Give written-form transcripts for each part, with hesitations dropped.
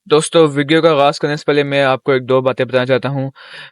दोस्तों, वीडियो का आगाज़ करने से पहले मैं आपको 1-2 बातें बताना चाहता हूँ।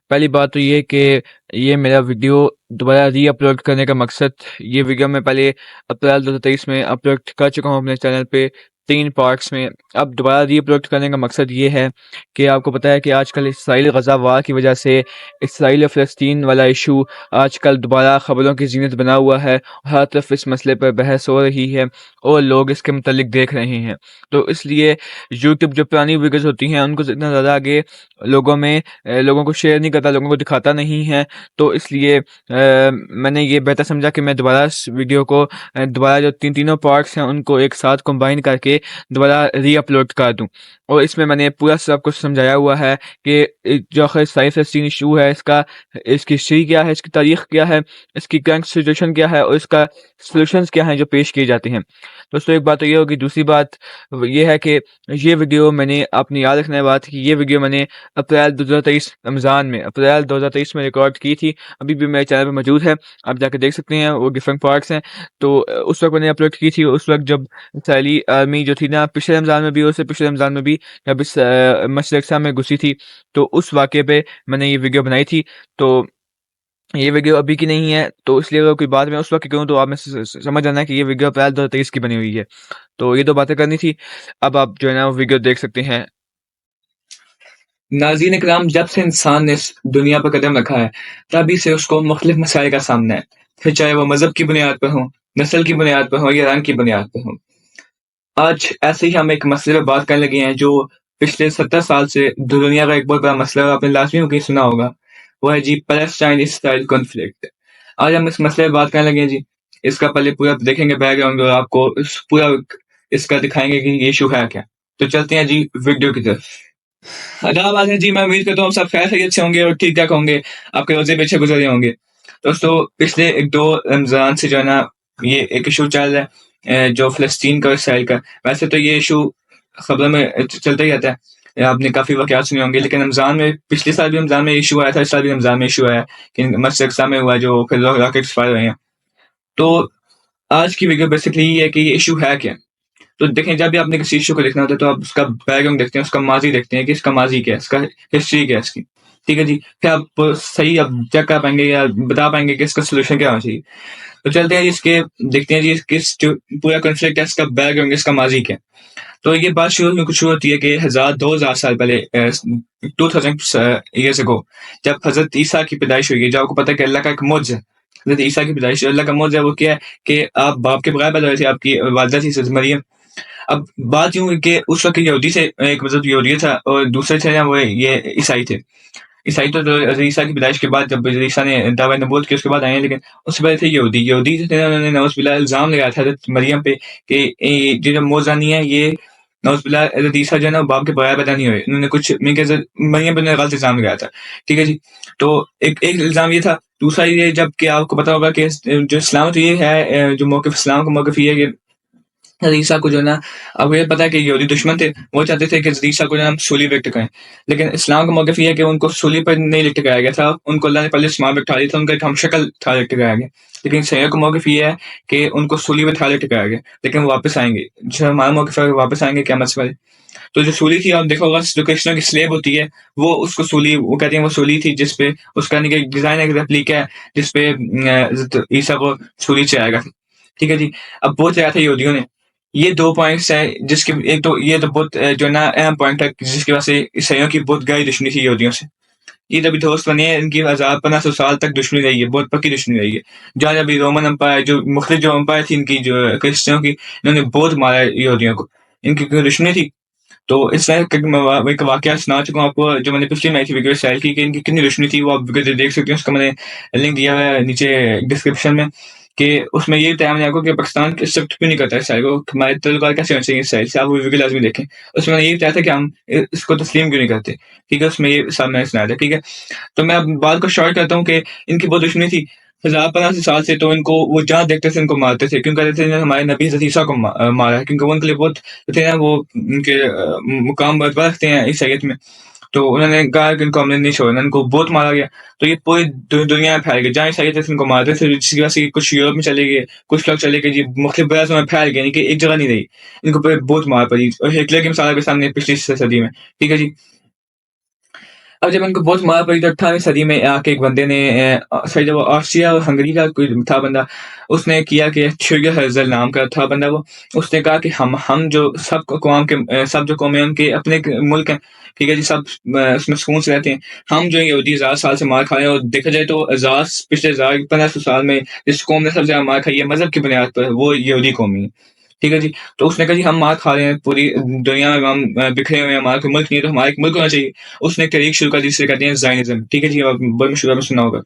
पहली बात तो ये कि ये मेरा वीडियो दोबारा री-अपलोड करने का मकसद, ये वीडियो मैं पहले अप्रैल 2023 में अपलोड कर चुका हूँ अपने चैनल पे 3 पार्ट्स में। अब दोबारा री-अपलोड करने का मकसद ये है कि आपको पता है कि आजकल इसराइल-गज़ा वार की वजह से इसराइल और फ़लस्तीन वाला इश्यू आजकल दोबारा खबरों की ज़ीनत बना हुआ है। हर तरफ इस मसले पर बहस हो रही है और लोग इसके मुतल्लिक देख रहे हैं। तो इसलिए यूट्यूब जो पुरानी वीडियोज़ होती हैं, उनको इतना ज़्यादा आगे लोगों को शेयर नहीं करता, लोगों को दिखाता नहीं है। तो इसलिए मैंने ये बेहतर समझा कि मैं दोबारा इस वीडियो को दोबारा जो तीनों पार्ट्स हैं, उनको एक साथ कंबाइन करके दोबारा री-अपलोड कर दूँ। और इसमें मैंने पूरा सब कुछ समझाया हुआ है कि जो आखिर इसराइल-फ़लस्तीन इश्यू है, इसकी हिस्ट्री क्या है, इसकी तारीख़ क्या है, इसकी करंट सिचुएशन क्या है और इसका सॉल्यूशंस क्या हैं जो पेश किए जाते हैं। दोस्तों, एक बात तो ये होगी, दूसरी बात ये है कि ये वीडियो मैंने आपने याद रखना है बात कि ये वीडियो मैंने अप्रैल 2023 में रिकॉर्ड की थी। अभी भी मेरे चैनल पे मौजूद है, आप जाके देख सकते हैं, वो डिफरेंट पार्ट्स हैं। तो उस वक़्त मैंने अपलोड की थी, उस वक़्त जब इसराइली आर्मी जो थी ना, पिछले रमज़ान में भी और उससे पिछले रमज़ान में भी, जब इस मस्जिद अक़सा में घुसी थी, तो उस वाक़ये पे मैंने ये वीडियो बनाई थी। तो ये वीडियो अभी की नहीं है, तो इसलिए अगर कोई बात मैं उस वक़्त की कहूँ तो आप में समझ जाना कि ये वीडियो अप्रैल 2023 की बनी हुई है। तो ये 2 बातें करनी थी। अब आप जो है ना वो वीडियो देख सकते हैं। नाज़रीन इकराम, जब से इंसान ने इस दुनिया पर कदम रखा है, तभी से उसको मुख्तलिफ मसाइल का सामना है। फिर चाहे वो मज़हब की बुनियाद पर हों, नस्ल की बुनियाद पर हों या रंग की बुनियाद पर हों। आज ऐसे ही हम एक मसले पे बात करने लगे हैं जो पिछले 70 साल से दुनिया का एक बहुत बड़ा मसला है और आपने लाज़मी कहीं सुना होगा। वो है जी पैलेस्टाइन-इज़राइल कॉन्फ्लिक्ट। आज हम इस मसले पे बात करने लगे हैं जी। इसका पहले पूरा देखेंगे बैकग्राउंड और आपको इस पूरा इसका दिखाएँगे कि ये इश्यू है क्या। तो चलते हैं जी वीडियो की तरफ। आदाब आज़म जी, मैं उम्मीद करता हूँ आप सब खैर-खैरियत से होंगे और ठीक-ठाक होंगे। आपके रोज़े भी अच्छे गुज़र रहे होंगे। दोस्तों, पिछले 1-2 रमज़ान से जो है ना, ये एक इश्यू चल रहा है जो फ़लस्तीन का और इसराइल का। वैसे तो ये इश्यू खबरों में चलता ही रहता है। आपने काफ़ी वाक़यात सुने होंगे, लेकिन रमज़ान में पिछले साल भी रमज़ान में इश्यू आया था, इस साल भी रमज़ान में इश्यू आया है कि मस्जिद अक़सा में हुआ जो फिर रॉकेट्स फायर हुए हैं। तो आज की वीडियो बेसिकली ये है कि ये इश्यू है क्या? तो देखें, जब भी आपने किसी इश्यू को देखना होता है तो आप उसका बैकग्राउंड देखते हैं, उसका माज़ी देखते हैं कि इसका माज़ी क्या है, इसका हिस्ट्री क्या है इसकी। ठीक है जी? फिर आप सही आप चेक कर पाएँगे या बता पाएँगे कि इसका सॉल्यूशन क्या होना चाहिए। तो चलते हैं जी, इसके देखते हैं जी किस जो पूरा कॉन्फ्लिक्ट है, इसका बैकग्राउंड, इसका माज़ी क्या है। तो ये बात शुरू होती है कि 2000 साल पहले 2000 ईयर्स अगो, जब हज़रत ईसा की पैदाइश हुई है, जो आपको पता है कि अल्लाह का एक मुअज्ज़ा है। हज़रत ईसा की पैदाइश अल्लाह का मुअज्ज़ा वो क्या है कि आप बाप के बगैर पैदा हुए थे, आपकी वालिदा थी हज़रत मरियम। अब बात यूँ है कि उस वक़्त यहूदी थे, एक मतलब यहूदी था और दूसरे थे ना वो ये ईसाई थे। ईसाई तो हज़रत ईसा की पैदाइश के बाद जब हज़रत ईसा ने दावा नबूवत किया उसके बाद आए हैं, लेकिन उससे पहले थे यहूदी। यहूदी जो थे ना, उन्होंने नऊज़ुबिल्लाह इल्ज़ाम लगाया था हज़रत मरियम पे कि ये जो मौज़ानी है, ये नऊज़ुबिल्लाह हज़रत ईसा जो है ना बाप के बगैर पैदा नहीं हुए। उन्होंने कुछ मीन के हज़रत मरियम पे गलत इल्ज़ाम लगाया था। ठीक है जी? तो एक एक इल्ज़ाम ये था। दूसरा ये, जबकि आपको पता होगा कि जो इस्लाम तो ये है, जो मौक़िफ़ इस्लाम का मौक़िफ़ ये है कि ईसा को जो है ना, अब ये पता है कि यहूदी दुश्मन थे, वो चाहते थे कि ईसा को जो है हम सूली पे टिकाएँ। लेकिन इस्लाम का मौक़िफ़ ये है कि उनको सूली पर नहीं टिकाया गया था, उनको अल्लाह ने पहले आसमान पे बिठा दिया था, उनका एक हमशक्ल था टिकाया गया। लेकिन सैय्यद का मौक़िफ़ ये है कि उनको सूली पे टिकाया गया, लेकिन वो वापस आएँगे। जो हमारा मौक़िफ़ है, वो वापस आएँगे क़यामत से पहले। तो जो सूली थी, आप देखा होगा जो कृष्ण की स्लेव होती है, वो उसको सूली, वो कहते हैं वो सूली थी जिसपे उसका यानी कि डिज़ाइन एक रेप्लिका है जिसपे हज़रत ईसा को सूली चढ़ाया गया था। ठीक है जी? अब वो चढ़ाया था यहूदियों ने। ये 2 पॉइंट्स हैं जिसके एक तो ये तो बहुत जो है ना अहम पॉइंट है जिसकी वजह से ईसाइयों की बहुत गहरी दुश्मनी थी यहूदियों से। ये जब दोस्त बने हैं, इनकी 1000-1500 साल तक दुश्मनी रही है, बहुत पक्की दुश्मनी रही है। जहाँ जब भी रोमन एम्पायर, जो मुख्तलिफ जो एम्पायर थी इनकी, जो क्रिश्चियनों की, इन्होंने बहुत मारा है यहूदियों को। इनकी कोई दुश्मनी थी। तो इस तरह का मैं एक वाक़या सुना चुका हूँ आपको, जो मैंने पिछली बनाई थी वीडियो इसराइल की, कि इनकी कितनी दुश्मनी थी, वो आप वीडियो देख सकते हैं। उसका मैंने लिंक दिया हुआ है नीचे डिस्क्रिप्शन में, कि उसमें ये बताया मैंने आपको कि पाकिस्तान एक्सेप्ट क्यों नहीं करता इसराइल को, हमारे तल्लुकात कैसे होने चाहिए इसराइल से। आप वो वीडियो लाज़मी देखें। उसमें मैंने ये बताया था कि हम इसको तस्लीम क्यों नहीं करते। ठीक है? उसमें ये सब मैंने सुनाया था। ठीक है? तो मैं अब बात को शॉर्ट करता हूँ कि इनकी बहुत दुश्मनी थी। 1000-1500 साल से तो इनको वो जहाँ देखते थे इनको मारते थे। क्यों कहते थे इन्होंने हमारे नबी हज़रत ईसा को मारा है, क्योंकि वो उनके लिए बहुत थे ना, वो उनके मुकाम रतबा रखते हैं ईसाईयत में। तो उन्होंने कहा कि इनको हमने नहीं छोड़ना, इनको बहुत मारा गया। तो ये पूरी दुनिया में फैल गए, जहाँ ईसाई थे इनको मारते थे, जिसकी वजह से कुछ यूरोप में चले गए, कुछ लोग चले गए जी, मुख्तलिफ बड़ासों में फैल गए, यानी कि एक जगह नहीं रही। इनको पे बहुत मार पड़ी, और हिटलर की मिसाल आपके सामने पिछली सदी में, ठीक है जी। अब जब इनको बहुत मार पड़ी तो 18वीं सदी में आके एक बंदे ने सॉरी, जब वो ऑस्ट्रिया और हंगरी का कोई था बंदा, उसने किया कि थ्योडोर हेrzl नाम का था बंदा वो, उसने कहा कि हम जो सब कौम के सब जो कौमें हैं उनके अपने एक मुल्क हैं, ठीक है जी, सब उसमें सुकून से रहते हैं। हम जो है यहूदी 1000 साल से मार खा रहे हैं, और देखा जाए तो पिछले 1500 साल में जिस कौम ने सबसे ज़्यादा मार खाई है मज़हब की बुनियाद पर, वो यहूदी कौम ही है। ठीक है जी। तो उसने कहा जी हम मार खा रहे हैं, पूरी दुनिया में हम बिखरे हुए हैं, हमारा कोई मुल्क नहीं है, तो हमारा एक मुल्क होना चाहिए। उसने एक तहरीक शुरू कर दी जिसे कहते हैं ज़ायनिज़्म, ठीक है जी, आप बड़ी मशहूर आपने सुना होगा।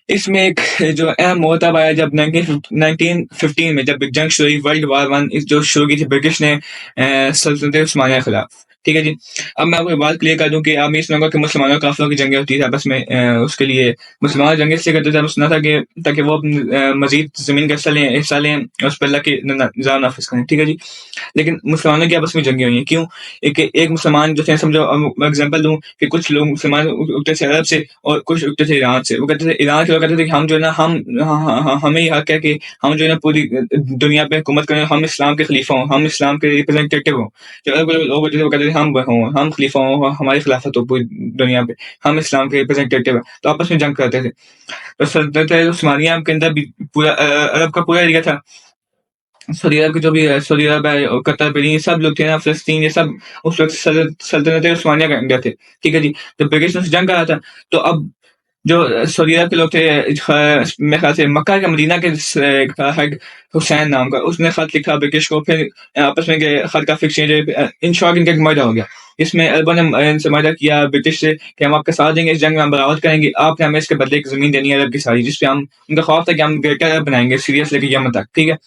इसमें एक जो अहम मोड़ तब आया जब 1915 में जब एक जंग शुरू हुई, वर्ल्ड वार 1 जो शुरू की थी ब्रिटिश ने सल्तनत उस्मानिया के खिलाफ। ठीक है जी। अब मैं आपको एक बात क्लियर कर दूं कि आप ये सुनोगे कि मुसलमानों और काफिरों की जंगें होती थी आपस में, उसके लिए मुसलमान जंग इसलिए करते थे, सुना था कि ताकि वो मजीद जमीन का हिस्सा लें, उस पर अल्लाह के निज़ाम नाफिज करें। ठीक है जी। लेकिन मुसलमानों की आपस में जंगें हुई हैं, क्यों? एक मुसलमान जो थे, समझो मैं एग्जांपल दूं कि कुछ लोग मुसलमान उगते थे अरब से और कुछ उगते थे ईरान से। वो कहते थे, ईरान के लोग कहते थे कि हम जो है ना, हमें ही हक है कि हम जो है ना पूरी दुनिया पे हुकूमत करें, हम इस्लाम के खलीफा हों, हम इस्लाम के रिप्रेजेंटेटिव हों। जो अरब लोग होते थे वो कहते थे हम खलीफा हों, हमारी खिलाफत हो पूरी दुनिया पे, हम इस्लाम के रिप्रेजेंटेटिव हैं। तो आपस में जंग करते थे। तो सल्तनत उस्मानिया के अंदर भी पूरा अरब का पूरा एरिया था। सऊदी अरब के जो भी सऊदी अरब है और कतर, बहरीन, ये सब लोग थे ना, फ़लस्तीन, ये सब उस वक़्त सल्तनत उस्मानिया के अंडर थे। ठीक है जी। जब ब्रिटिश ने जंग करा था, तो अब जो सऊदी अरब के लोग थे, मेरे ख़्याल से मक्का के मदीना के हेड हुसैन नाम का, उसने ख़त लिखा ब्रिटिश को, फिर आपस में गए, ख़त काफ़ी एक्सचेंज हुए, इन शॉर्ट इनका एक मर्डर हो गया। इसमें अरबों ने इनसे मर्डर किया ब्रिटिश से कि हम आपके साथ देंगे, इस जंग में हम बगावत करेंगे, आपने हमें इसके बदले एक ज़मीन देनी है अरब की सारी, जिस पे हम, उनका ख़ौफ था कि हम ग्रेटर अरब बनाएँगे, सीरिया से लेके यमन तक, ठीक है?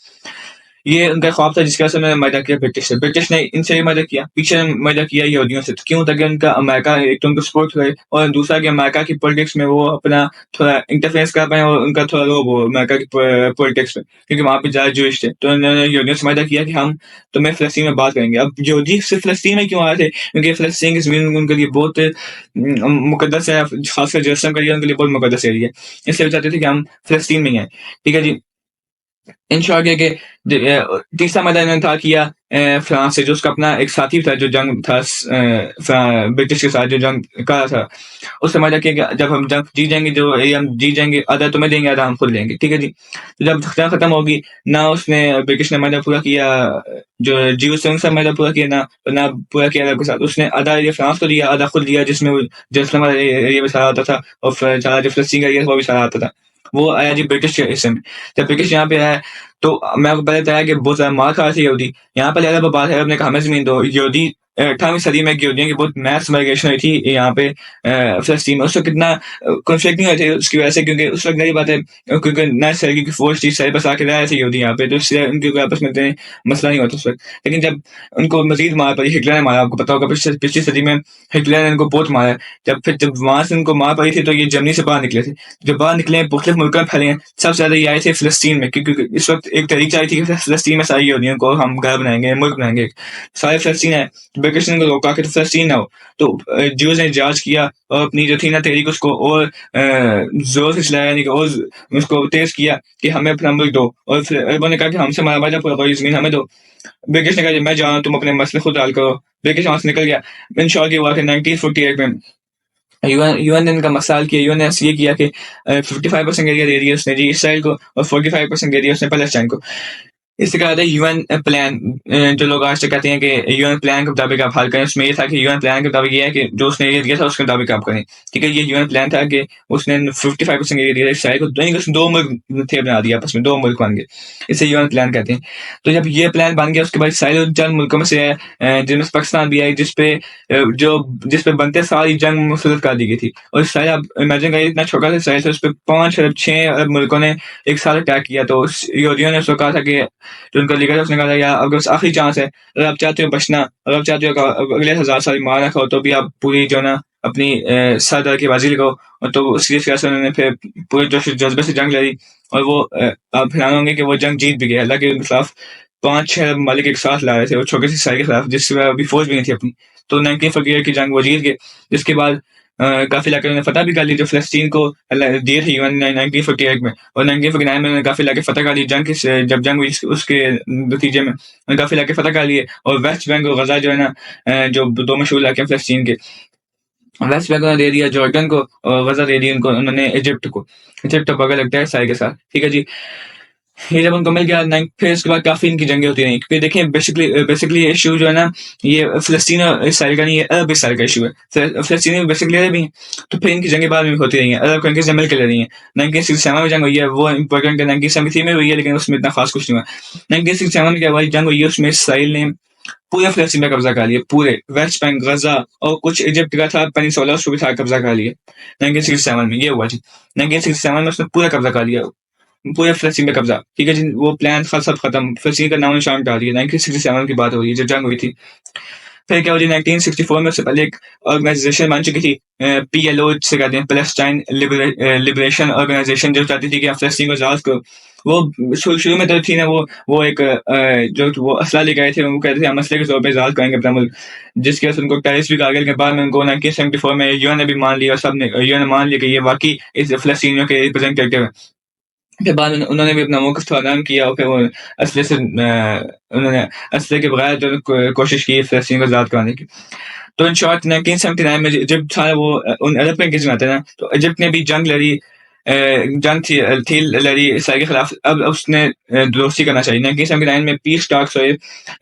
ये उनका ख्वाब था जिसकी वजह से उन्होंने मर्डर किया ब्रिटिश से। ब्रिटिश ने इनसे भी मर्डर किया, पीछे मर्डर किया यहूदियों से। तो क्यों? ताकि उनका अमेरिका एक तो उनको सपोर्ट करे, और दूसरा कि अमेरिका की पॉलिटिक्स में वो अपना थोड़ा इंटरफेरेंस कर पाएँ, और उनका थोड़ा वो अमेरिका की पॉलिटिक्स में, क्योंकि वहाँ पे ज़्यादा ज्यूइश थे। तो उन्होंने यहूदियों से मर्डर किया कि हम तुम्हें फ़लस्तीन में बात करेंगे। अब यहूदी सिर्फ़ फ़लस्तीन में क्यों आए थे? क्योंकि फ़लस्तीन की ज़मीन उनके लिए बहुत मुकद्दस है, ख़ासकर जेरूसलम का एरिया उनके लिए बहुत मुकद्दस एरिया है। इसलिए वो चाहते थे कि हम फ़लस्तीन में ही आएँ। ठीक है जी। इन शॉर्ट ये कि तीसरा मैदान इन्होंने था किया फ्रांस से, जो उसका अपना एक साथी था जो जंग था ब्रिटिश के साथ जो जंग करा था। उससे मजा किया कि जब हम जंग जीत जाएंगे, जो ये हम जीत जाएंगे, आधा तुम्हें देंगे, आधा हम खुद लेंगे। ठीक है जी। तो जब जंग खत्म होगी, ना उसने ब्रिटिश ने मैदा पूरा किया, जो जीव से उनसे मैदा पूरा किया, ना पूरा किया अरब के साथ। उसने आधा एरिया फ्रांस को दिया, आधा खुद लिया, जिसमें वो जेरूसलम वाला एरिया भी सारा आता था, और सारा जो फलस्तीन का एरिया था वो भी सारा आता था। वो आया जी ब्रिटिश के हिस्से में। जब ब्रिटिश यहाँ पे आया, तो मैं आपको पहले बताया कि बहुत ज़्यादा मार खा रहे थे यहूदी। यहाँ पर ज़्यादा बात है, अरब ने कहा हमें ज़मीन दो। यहूदी 18वीं सदी में यहूदियों की बहुत मैस माइग्रेशन हुई थी यहाँ पे फ़लस्तीन में। उस वक़्त कितना कॉन्फ्लिक्ट नहीं हुए थे उसकी वजह से, क्योंकि उस वक़्त नई बात है, क्योंकि ना इसराइल की फ़ौज थी, इसराइल बस आके रह रहे थे यहूदी यहाँ पे, तो इसलिए उनके कोई आपस में इतने मसला नहीं होता उस वक़्त। लेकिन जब उनको मज़ीद मार पड़ी, हिटलर ने मारा, आपको पता होगा पिछली सदी में हिटलर ने इनको बहुत मारा। जब वहाँ से उनको मार पड़ी थी, तो ये जर्मनी से बाहर निकले थे। जब बाहर निकले, मुख्तलिफ मुल्कों में फैले हैं, सबसे ज़्यादा ये आए थे फ़लस्तीन में, क्योंकि इस वक़्त एक तहरीक चल रही थी कि फ़लस्तीन में सारी यहूदियों को हम घर बनाएँगे, मुल्क बनाएँगे। सारे फ़लस्तीन आए, तो ब्रिटिश ने उनको रोका कि फ़लस्तीन ना हो। तो ज्यूज़ ने एहतजाज किया, और अपनी जो थी ना तहरीक, उसको और ज़ोर से चलाया, यानी कि और उसको तेज़ किया कि हमें अपना मुल्क दो। और फिर अरबों ने कहा कि हमसे हमारा वादा पूरा करो, ये ज़मीन हमें दो। ब्रिटिश ने कहा जी मैं जा रहा हूँ, तुम अपने मसले खुद हल करो। ब्रिटिश वहाँ से निकल गया। इन शॉर्ट ये हुआ कि 1948 में यूएन ने इनका मसाल किया। यूएन ने ये किया कि 55% एरिया दे दिया उसने जी इसराइल को, और 45% दे दिया उसने पैलेस्टाइन को। इससे क्या होता है, यूएन प्लान, जो लोग आज तक कहते हैं कि यूएन प्लान के मुताबिक आप हल करें, उसमें ये था कि यूएन प्लान के मुताबिक ये है कि जो उसने एरिया दिया था उसके मुताबिक आप करें। ठीक है, ये यूएन प्लान था कि उसने 55% एरिया दिया था इसराइल को, यानी कि उसने दो मुल्क थे बना दिया, आपस में दो मुल्क बन गए। इसे यूएन प्लान कहते हैं। तो जब ये प्लान बन गया, उसके बाद इसराइल चंद मुल्कों में से है, जिनमें से पाकिस्तान भी आई, जिसपे बनते सारी जंग मुसलत कर दी गई थी। और इसराइल, आप इमेजिन करिए, इतना छोटा सा इसराइल था, उस पर 5 अरब 6 अरब मुल्कों ने एक साथ अटैक किया। तो यहूदियों ने उसको कहा था कि, जो उनका लीडर था, उसने कहा था यार अगर आखिरी चांस है, अगर आप चाहते हो बचना, अगर आप चाहते हो कि अगले 1000 साल मार ना खाओ, तो भी आप पूरी जो ना अपनी सर की बाजी लगाओ। और तो उसकी वजह से उन्होंने फिर पूरे जोश जज्बे से जंग लड़ी, और वो आप हैरान होंगे कि वो जंग जीत भी गए अल्लाह के खिलाफ। 5-6 ममालिक एक साथ ला रहे थे और छोटे से इसराइल के खिलाफ, जिसमें अभी फौज भी नहीं थी अपनी। तो 1948 की जंग वो जीत गए, जिसके बाद काफ़ी इलाके उन्होंने फतह भी कर ली जो फ़लस्तीन को दिए थे यूएन ने 1948 में, और 1949 में उन्होंने काफ़ी इलाके फतह कर लिए। जब जंग हुई उसके नतीजे में उन्होंने काफ़ी इलाके फतह कर लिए, और वेस्ट बैंक और गजा जो है ना, जो 2 मशहूर इलाके हैं फ़लस्तीन के, वेस्ट बैंक उन्होंने दे दिया जॉर्डन को, और गजा दे दी उनको उन्होंने इजिप्ट को। इजिप्ट तो बगल लगता है इसराइल के साथ, ठीक है जी। ये जब उनको मिल गया फिर उसके बाद काफ़ी इनकी जंगें होती रहीं, क्योंकि देखें बेसिकली ये इशू जो है ना, ये फ़लस्तीन और इसराइल का नहीं, ये अरब इसराइल का इशू है। फ़लस्तीनी बेसिकली अरब ही हैं, तो फिर इनकी जंगें बाद में भी होती रही हैं, अरब कंट्रीज़ से मिल के लड़ रही हैं। 1967 में जंग हुई है, वो इम्पोर्टेंट है, 1973 में हुई है, लेकिन उसमें इतना खास कुछ नहीं हुआ। 1967 में क्या हुआ, जंग हुई है, उसमें इसराइल ने पूरे फ़लस्तीन पे कब्ज़ा कर लिया, पूरे वेस्ट बैंक, गज़ा, और कुछ इजिप्ट का था पेनिनसुला, उसको भी सारा कब्ज़ा कर लिया। 1967 में ये हुआ जी। 1967 में उसने पूरा कब्ज़ा कर लिया, पूरे फ़लस्तीन पे कब्ज़ा, ठीक है जी। वो प्लान सब खत्म, फ़लस्तीन का नामो-निशान मिटा दिया। 1967 की बात हो रही है, जब जंग हुई थी। फिर क्या हुआ जी, 1964 में उससे पहले एक ऑर्गेनाइजेशन बन चुकी थी, पीएलओ जिसे कहते हैं, पैलेस्टाइन लिबरेशन ऑर्गेनाइजेशन, जो चाहती थी कि फ़लस्तीन को आज़ाद करो। वो शुरू में तो थी ना, वो एक जो वो असला लेके आए थे, वो कहते थे हम असले के तौर पे आज़ाद करेंगे अपना मुल्क, जिसकी वजह से उनको टेररिस्ट भी कहा गया। लेकिन बाद में उनको 1974 में यूएन ने भी मान लिया, और सबने यूएन ने मान लिया कि ये वाक़ई इस फ़लस्तीनियों के रिप्रेजेंटेटिव हैं। फिर बाद में उन्होंने भी अपना मौक़िफ़ थोड़ा नरम किया, और फिर वो असले से उन्होंने असले के बगैर जो कोशिश की फ़लस्तीन को आज़ाद कराने की। तो इन शॉर्ट 1979 में इजिप्ट था, वो उन अरब कंट्रीज़ में आता है ना, तो इजिप्ट ने भी जंग लड़ी, जंग थी लड़ी इसराइल के खिलाफ। अब उसने दोस्ती करना चाहिए। 1979 में पीस टॉक्स हुए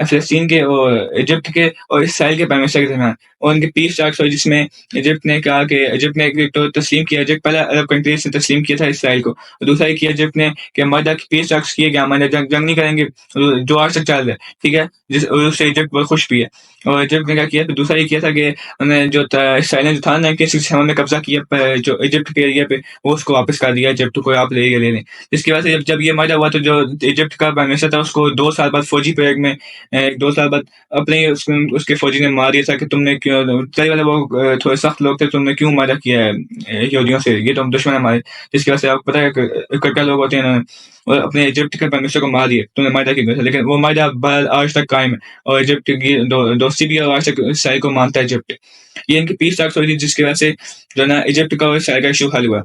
फ़लस्तीन के और इजिप्ट के और इसराइल के प्राइम मिनिस्टर के दरमियान, और उनके पीस टॉक्स हुए, जिसमें इजिप्ट ने कहा कि इजिप्ट ने एक तो तस्लीम किया, इजिप्ट पहला अरब कंट्रीज़ ने तस्लीम किया था इसराइल को, और दूसरा ये किया इजिप्ट ने कि हमारे साथ पीस टॉक्स किए कि हमारे जंग नहीं करेंगे, जो आज तक चल रहा है, ठीक है? उससे इजिप्ट बहुत खुश भी है। और इजिप्ट ने क्या किया, फिर दूसरा ये किया था कि उन्होंने जो इसराइल ने जो था 1967 में कब्जा किया जो इजिप्ट के एरिया पे, वो उसको वापस कर दिया इजिप्ट को, आप ले लें। जिसकी वजह से जब ये मामला हुआ, तो जो इजिप्ट का प्राइम मिनिस्टर था, उसको 2 साल बाद फौजी परेड में 2 साल बाद अपने उसके फौजी ने मार दिया था कि तुमने क्यों, इसराइल वाले वो थोड़े सख्त लोग थे, तुमने क्यों मारा किया है यहूदियों से, ये तो दुश्मन है हमारे। जिसकी वजह से आपको पता है क्या लोग होते हैं, इन्होंने और अपने इजिप्ट के प्राइम मिनिस्टर को मार दिया, तुमने मारा क्यों था। लेकिन वो मारा आज तक कायम है, और इजिप्ट की दोस्ती भी है, और आज तक इसराइल को मानता है इजिप्ट। ये इनकी पीस टॉक्स हुई थी, जिसकी वजह से जो है ना इजिप्ट का और इसराइल का इशू हल हुआ।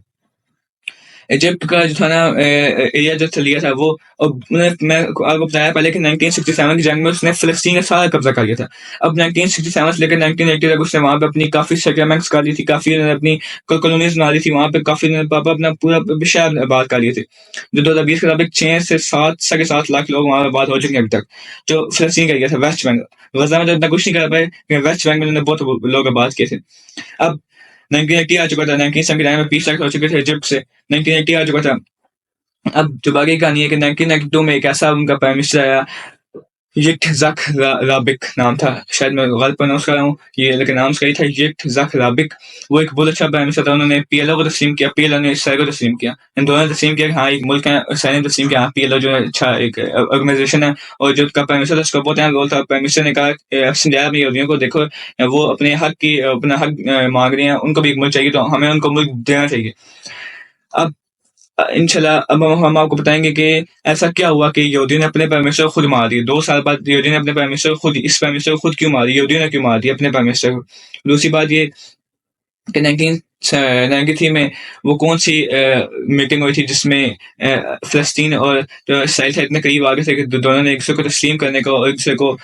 इजिप्ट का जो था ना एरिया जो लिया था वो, और मैं आपको बताया पहले कि 1967 की जंग में उसने फ़लस्तीन का सारा कब्जा कर लिया था। अब 1967 से लेकर 1980 तक उसने वहाँ पे अपनी काफ़ी सेटलमेंट्स कर ली थी, काफ़ी उन्होंने अपनी कॉलोनीज़ बना ली थी वहाँ पे, काफ़ी उन्होंने पापा अपना पूरा शहर आबाद कर लिए थे। जो 2020 के मुताबिक 6 से 7 साढ़े 7 लाख लोग वहाँ आबाद हो चुके हैं अभी तक, जो फ़लस्तीन का एरिया था, वेस्ट बैंक। गज़ा में तो इतना कुछ नहीं कर पाए, लेकिन वेस्ट बैंक में उन्होंने बहुत लोग आबाद किए थे। अब 1980 आ चुका था, 1979 में पीस हो चुके थे इजिप्ट से, 1980 आ चुका था। अब जो बाकी कहानी है कि 1992 में एक ऐसा उनका प्राइम मिनिस्टर आया, यिट्ज़ाक राबिक नाम था, शायद मैं गलत प्रोनाउंस कर रहा हूँ ये, लेकिन नाम उसका ही था यिट्ज़ाक राबिक। वो एक बहुत अच्छा प्राइम मिनिस्टर था, उन्होंने पीएलओ को तस्लीम किया, पीएलओ ने इसराइल को तस्लीम किया। इन दोनों ने तस्लीम किया कि हाँ, एक मुल्क है, इसराइल ने तस्लीम किया, हाँ, पीएलओ जो है अच्छा एक ऑर्गेनाइजेशन है। और जो उसका प्राइम मिनिस्टर था, उसका बहुत अहम रोल था। प्राइम मिनिस्टर ने कहा समझाया अपनी यहूदियों को, देखो वो अपना हक मांग रहे हैं, उनको भी एक मुल्क चाहिए, तो हमें उनको मुल्क देना चाहिए। अब इंशाल्लाह अब हम आपको बताएँगे कि ऐसा क्या हुआ कि यहूदियों ने अपने प्राइम मिनिस्टर को खुद मार दिया। 2 साल बाद यहूदियों ने अपने प्राइम मिनिस्टर को खुद क्यों मार दिया? यहूदियों ने क्यों मार दिया अपने प्राइम मिनिस्टर को? दूसरी बात ये कि 1993 में वो कौन-सी मीटिंग हुई थी, जिसमें फ़लस्तीन और जो इसराइल थे इतने करीब आ गए थे कि दोनों ने एक-दूसरे को तस्लीम करने का और एक-दूसरे को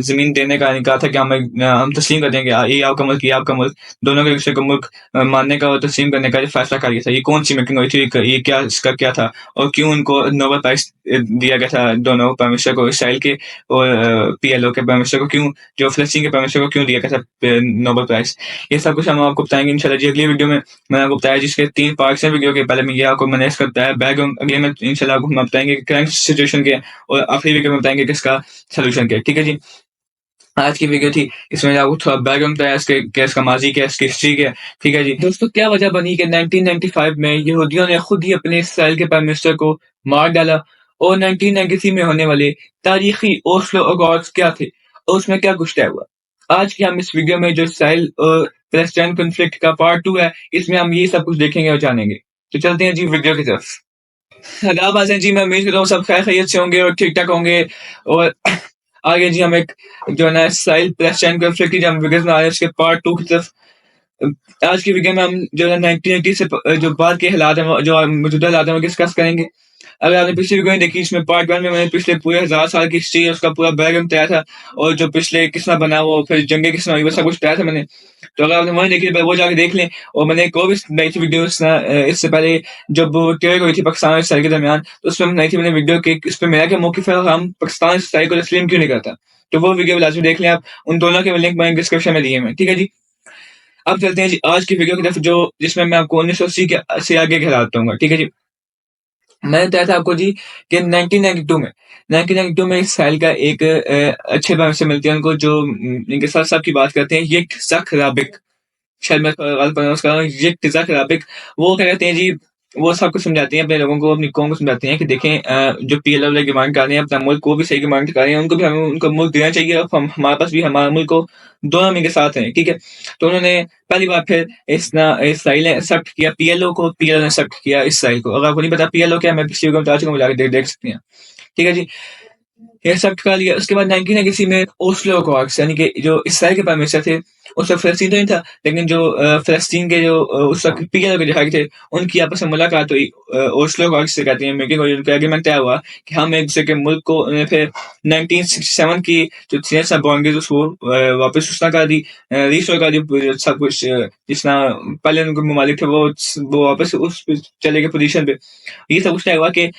ज़मीन देने का कहा था कि हम तस्लीम कर देंगे, ये आपका मुल्क, ये आपका मुल्क। दोनों को एक-दूसरे को मुल्क मानने का और तस्लीम करने का फैसला कर लिया था। ये कौन-सी मीटिंग हुई थी? ये क्या, इसका क्या था? और क्यों उनको नोबेल प्राइज़ दिया गया था, दोनों प्राइम मिनिस्टर को, इसराइल के और पीएलओ के प्राइम मिनिस्टर को क्यों, जो फ़लस्तीन के प्राइम मिनिस्टर को क्यों दिया गया था नोबेल प्राइज़? ये सब कुछ हम आपको बताएँगे इंशाल्लाह जी अगली वीडियो में। मैंने आपको बताया जिसके 3 पार्ट्स हैं वीडियो के। पहले में ये आपको मैंने इसका बताया बैकग्राउंड, अगले में इंशाल्लाह आपको हम बताएँगे कि करंट सिचुएशन क्या है, और आखिरी वीडियो में बताएँगे कि इसका सॉल्यूशन क्या है। ठीक है जी? आज की वीडियो थी, इसमें आपको थोड़ा बैकग्राउंड बताया इसका माज़ी क्या है, इसकी हिस्ट्री क्या है। ठीक है जी? दोस्तों, क्या वजह बनी कि 1995 में यहूदियों ने खुद ही अपने इसराइल के प्राइम मिनिस्टर को मार डाला, और 1993 में होने वाले तारीखी ओस्लो अकॉर्ड्स क्या थे, और उसमें क्या कुछ तय हुआ? आज की हम इस वीडियो में जो इसराइल और पैलेस्टाइन कॉन्फ्लिक्ट का पार्ट 2 है, इसमें हम ये सब कुछ देखेंगे और जानेंगे। तो चलते हैं जी वीडियो की तरफ। आदाब हाज़िर जी, मैं उम्मीद करता हूँ सब खैरियत से होंगे और ठीक-ठाक होंगे और आगे जी हम एक जो है ना इसराइल पैलेस्टाइन कॉन्फ्लिक्ट की जो हम वीडियोज़ बना रहे हैं उसके पार्ट 2 की तरफ आज की वीडियो में हम जो है 1980 से जो बाद के हालात हैं जो मौजूदा हालात हैं वो डिस्कस करेंगे। अगर आपने पिछली वीडियो नहीं देखी इसमें पार्ट 1 में मैंने पिछले पूरे 1000 साल की हिस्ट्री उसका पूरा बैकग्राउंड बताया था और जो पिछले किसमें बना वो फिर जंगें किसमें हुई वो सब कुछ बताया था मैंने। तो अगर आपने वो नहीं देखी तो वो जाके देख लें और मैंने एक और भी बनाई थी वीडियो इससे पहले जब वो टेयर हुई थी पाकिस्तान और इसराइल के दरमियान तो उसमें बनाई थी मैंने वीडियो कि इस पे मेरा क्या मौक़िफ़ है और हम पाकिस्तान इसराइल को तस्लीम क्यों नहीं करता। तो वो वीडियो लाज़मी देख लें आप, उन दोनों के लिंक मैंने डिस्क्रिप्शन में दिए हैं। ठीक है जी? अब चलते हैं जी आज की वीडियो की तरफ जो जिसमें मैं आपको 1980 के से आगे के हालात बताऊँगा। ठीक है जी? मैंने बताया था आपको जी कि 1992 में इसराइल का एक अच्छे भाव से मिलती है उनको जो इनके साथ-साथ की बात करते हैं यित्ज़हाक राबिक। शायद मैं गलत प्रोनाउंस कर रहा हूँ, यित्ज़हाक राबिक। वो क्या कहते हैं जी, वो सबको समझाती हैं अपने लोगों को, अपनी कौम को समझाती हैं कि देखें जो पीएलओ वाले डिमांड कर रहे हैं, अपना मुल्क को भी सही डिमांड कर रहे हैं, उनको भी हमें उनको मुल्क देना चाहिए और हम हमारे पास भी हमारा मुल्क को दोनों हम इनके साथ हैं, ठीक है? तो उन्होंने पहली बार फिर इसराइल ने एक्सेप्ट किया पीएलओ को, पीएलओ ने एक्सेप्ट किया इसराइल को। अगर आपको नहीं पता पीएलओ क्या है, मैं पिछली वीडियो में बता चुका हूँ, जाके देख देख सकते हैं। ठीक है जी? ये एक्सेप्ट कर लिया। उसके बाद 1980 में ओस्लो अकॉर्ड्स यानी कि जो इसराइल के प्राइम मिनिस्टर थे, उस वक़्त फ़लस्तीन तो नहीं था, लेकिन जो फ़लस्तीन के जो उस वक़्त पीएलओ के जो हेड थे, उनकी आपस में मुलाकात हुई। ओस्लो अकॉर्ड्स जिसे कहते हैं मीटिंग हुई, उनका एग्रीमेंट तय हुआ कि हम एक-दूसरे के मुल्क को फिर 1967 की जो थी ना बाउंड्रीज़ उसको वापस उसने कर दी रिस्टोर कर दी सब कुछ जिस तरह पहले उनके ममालिक थे वो वापस उस पे चले गए पोज़ीशन पे। ये सब कुछ तय हुआ कि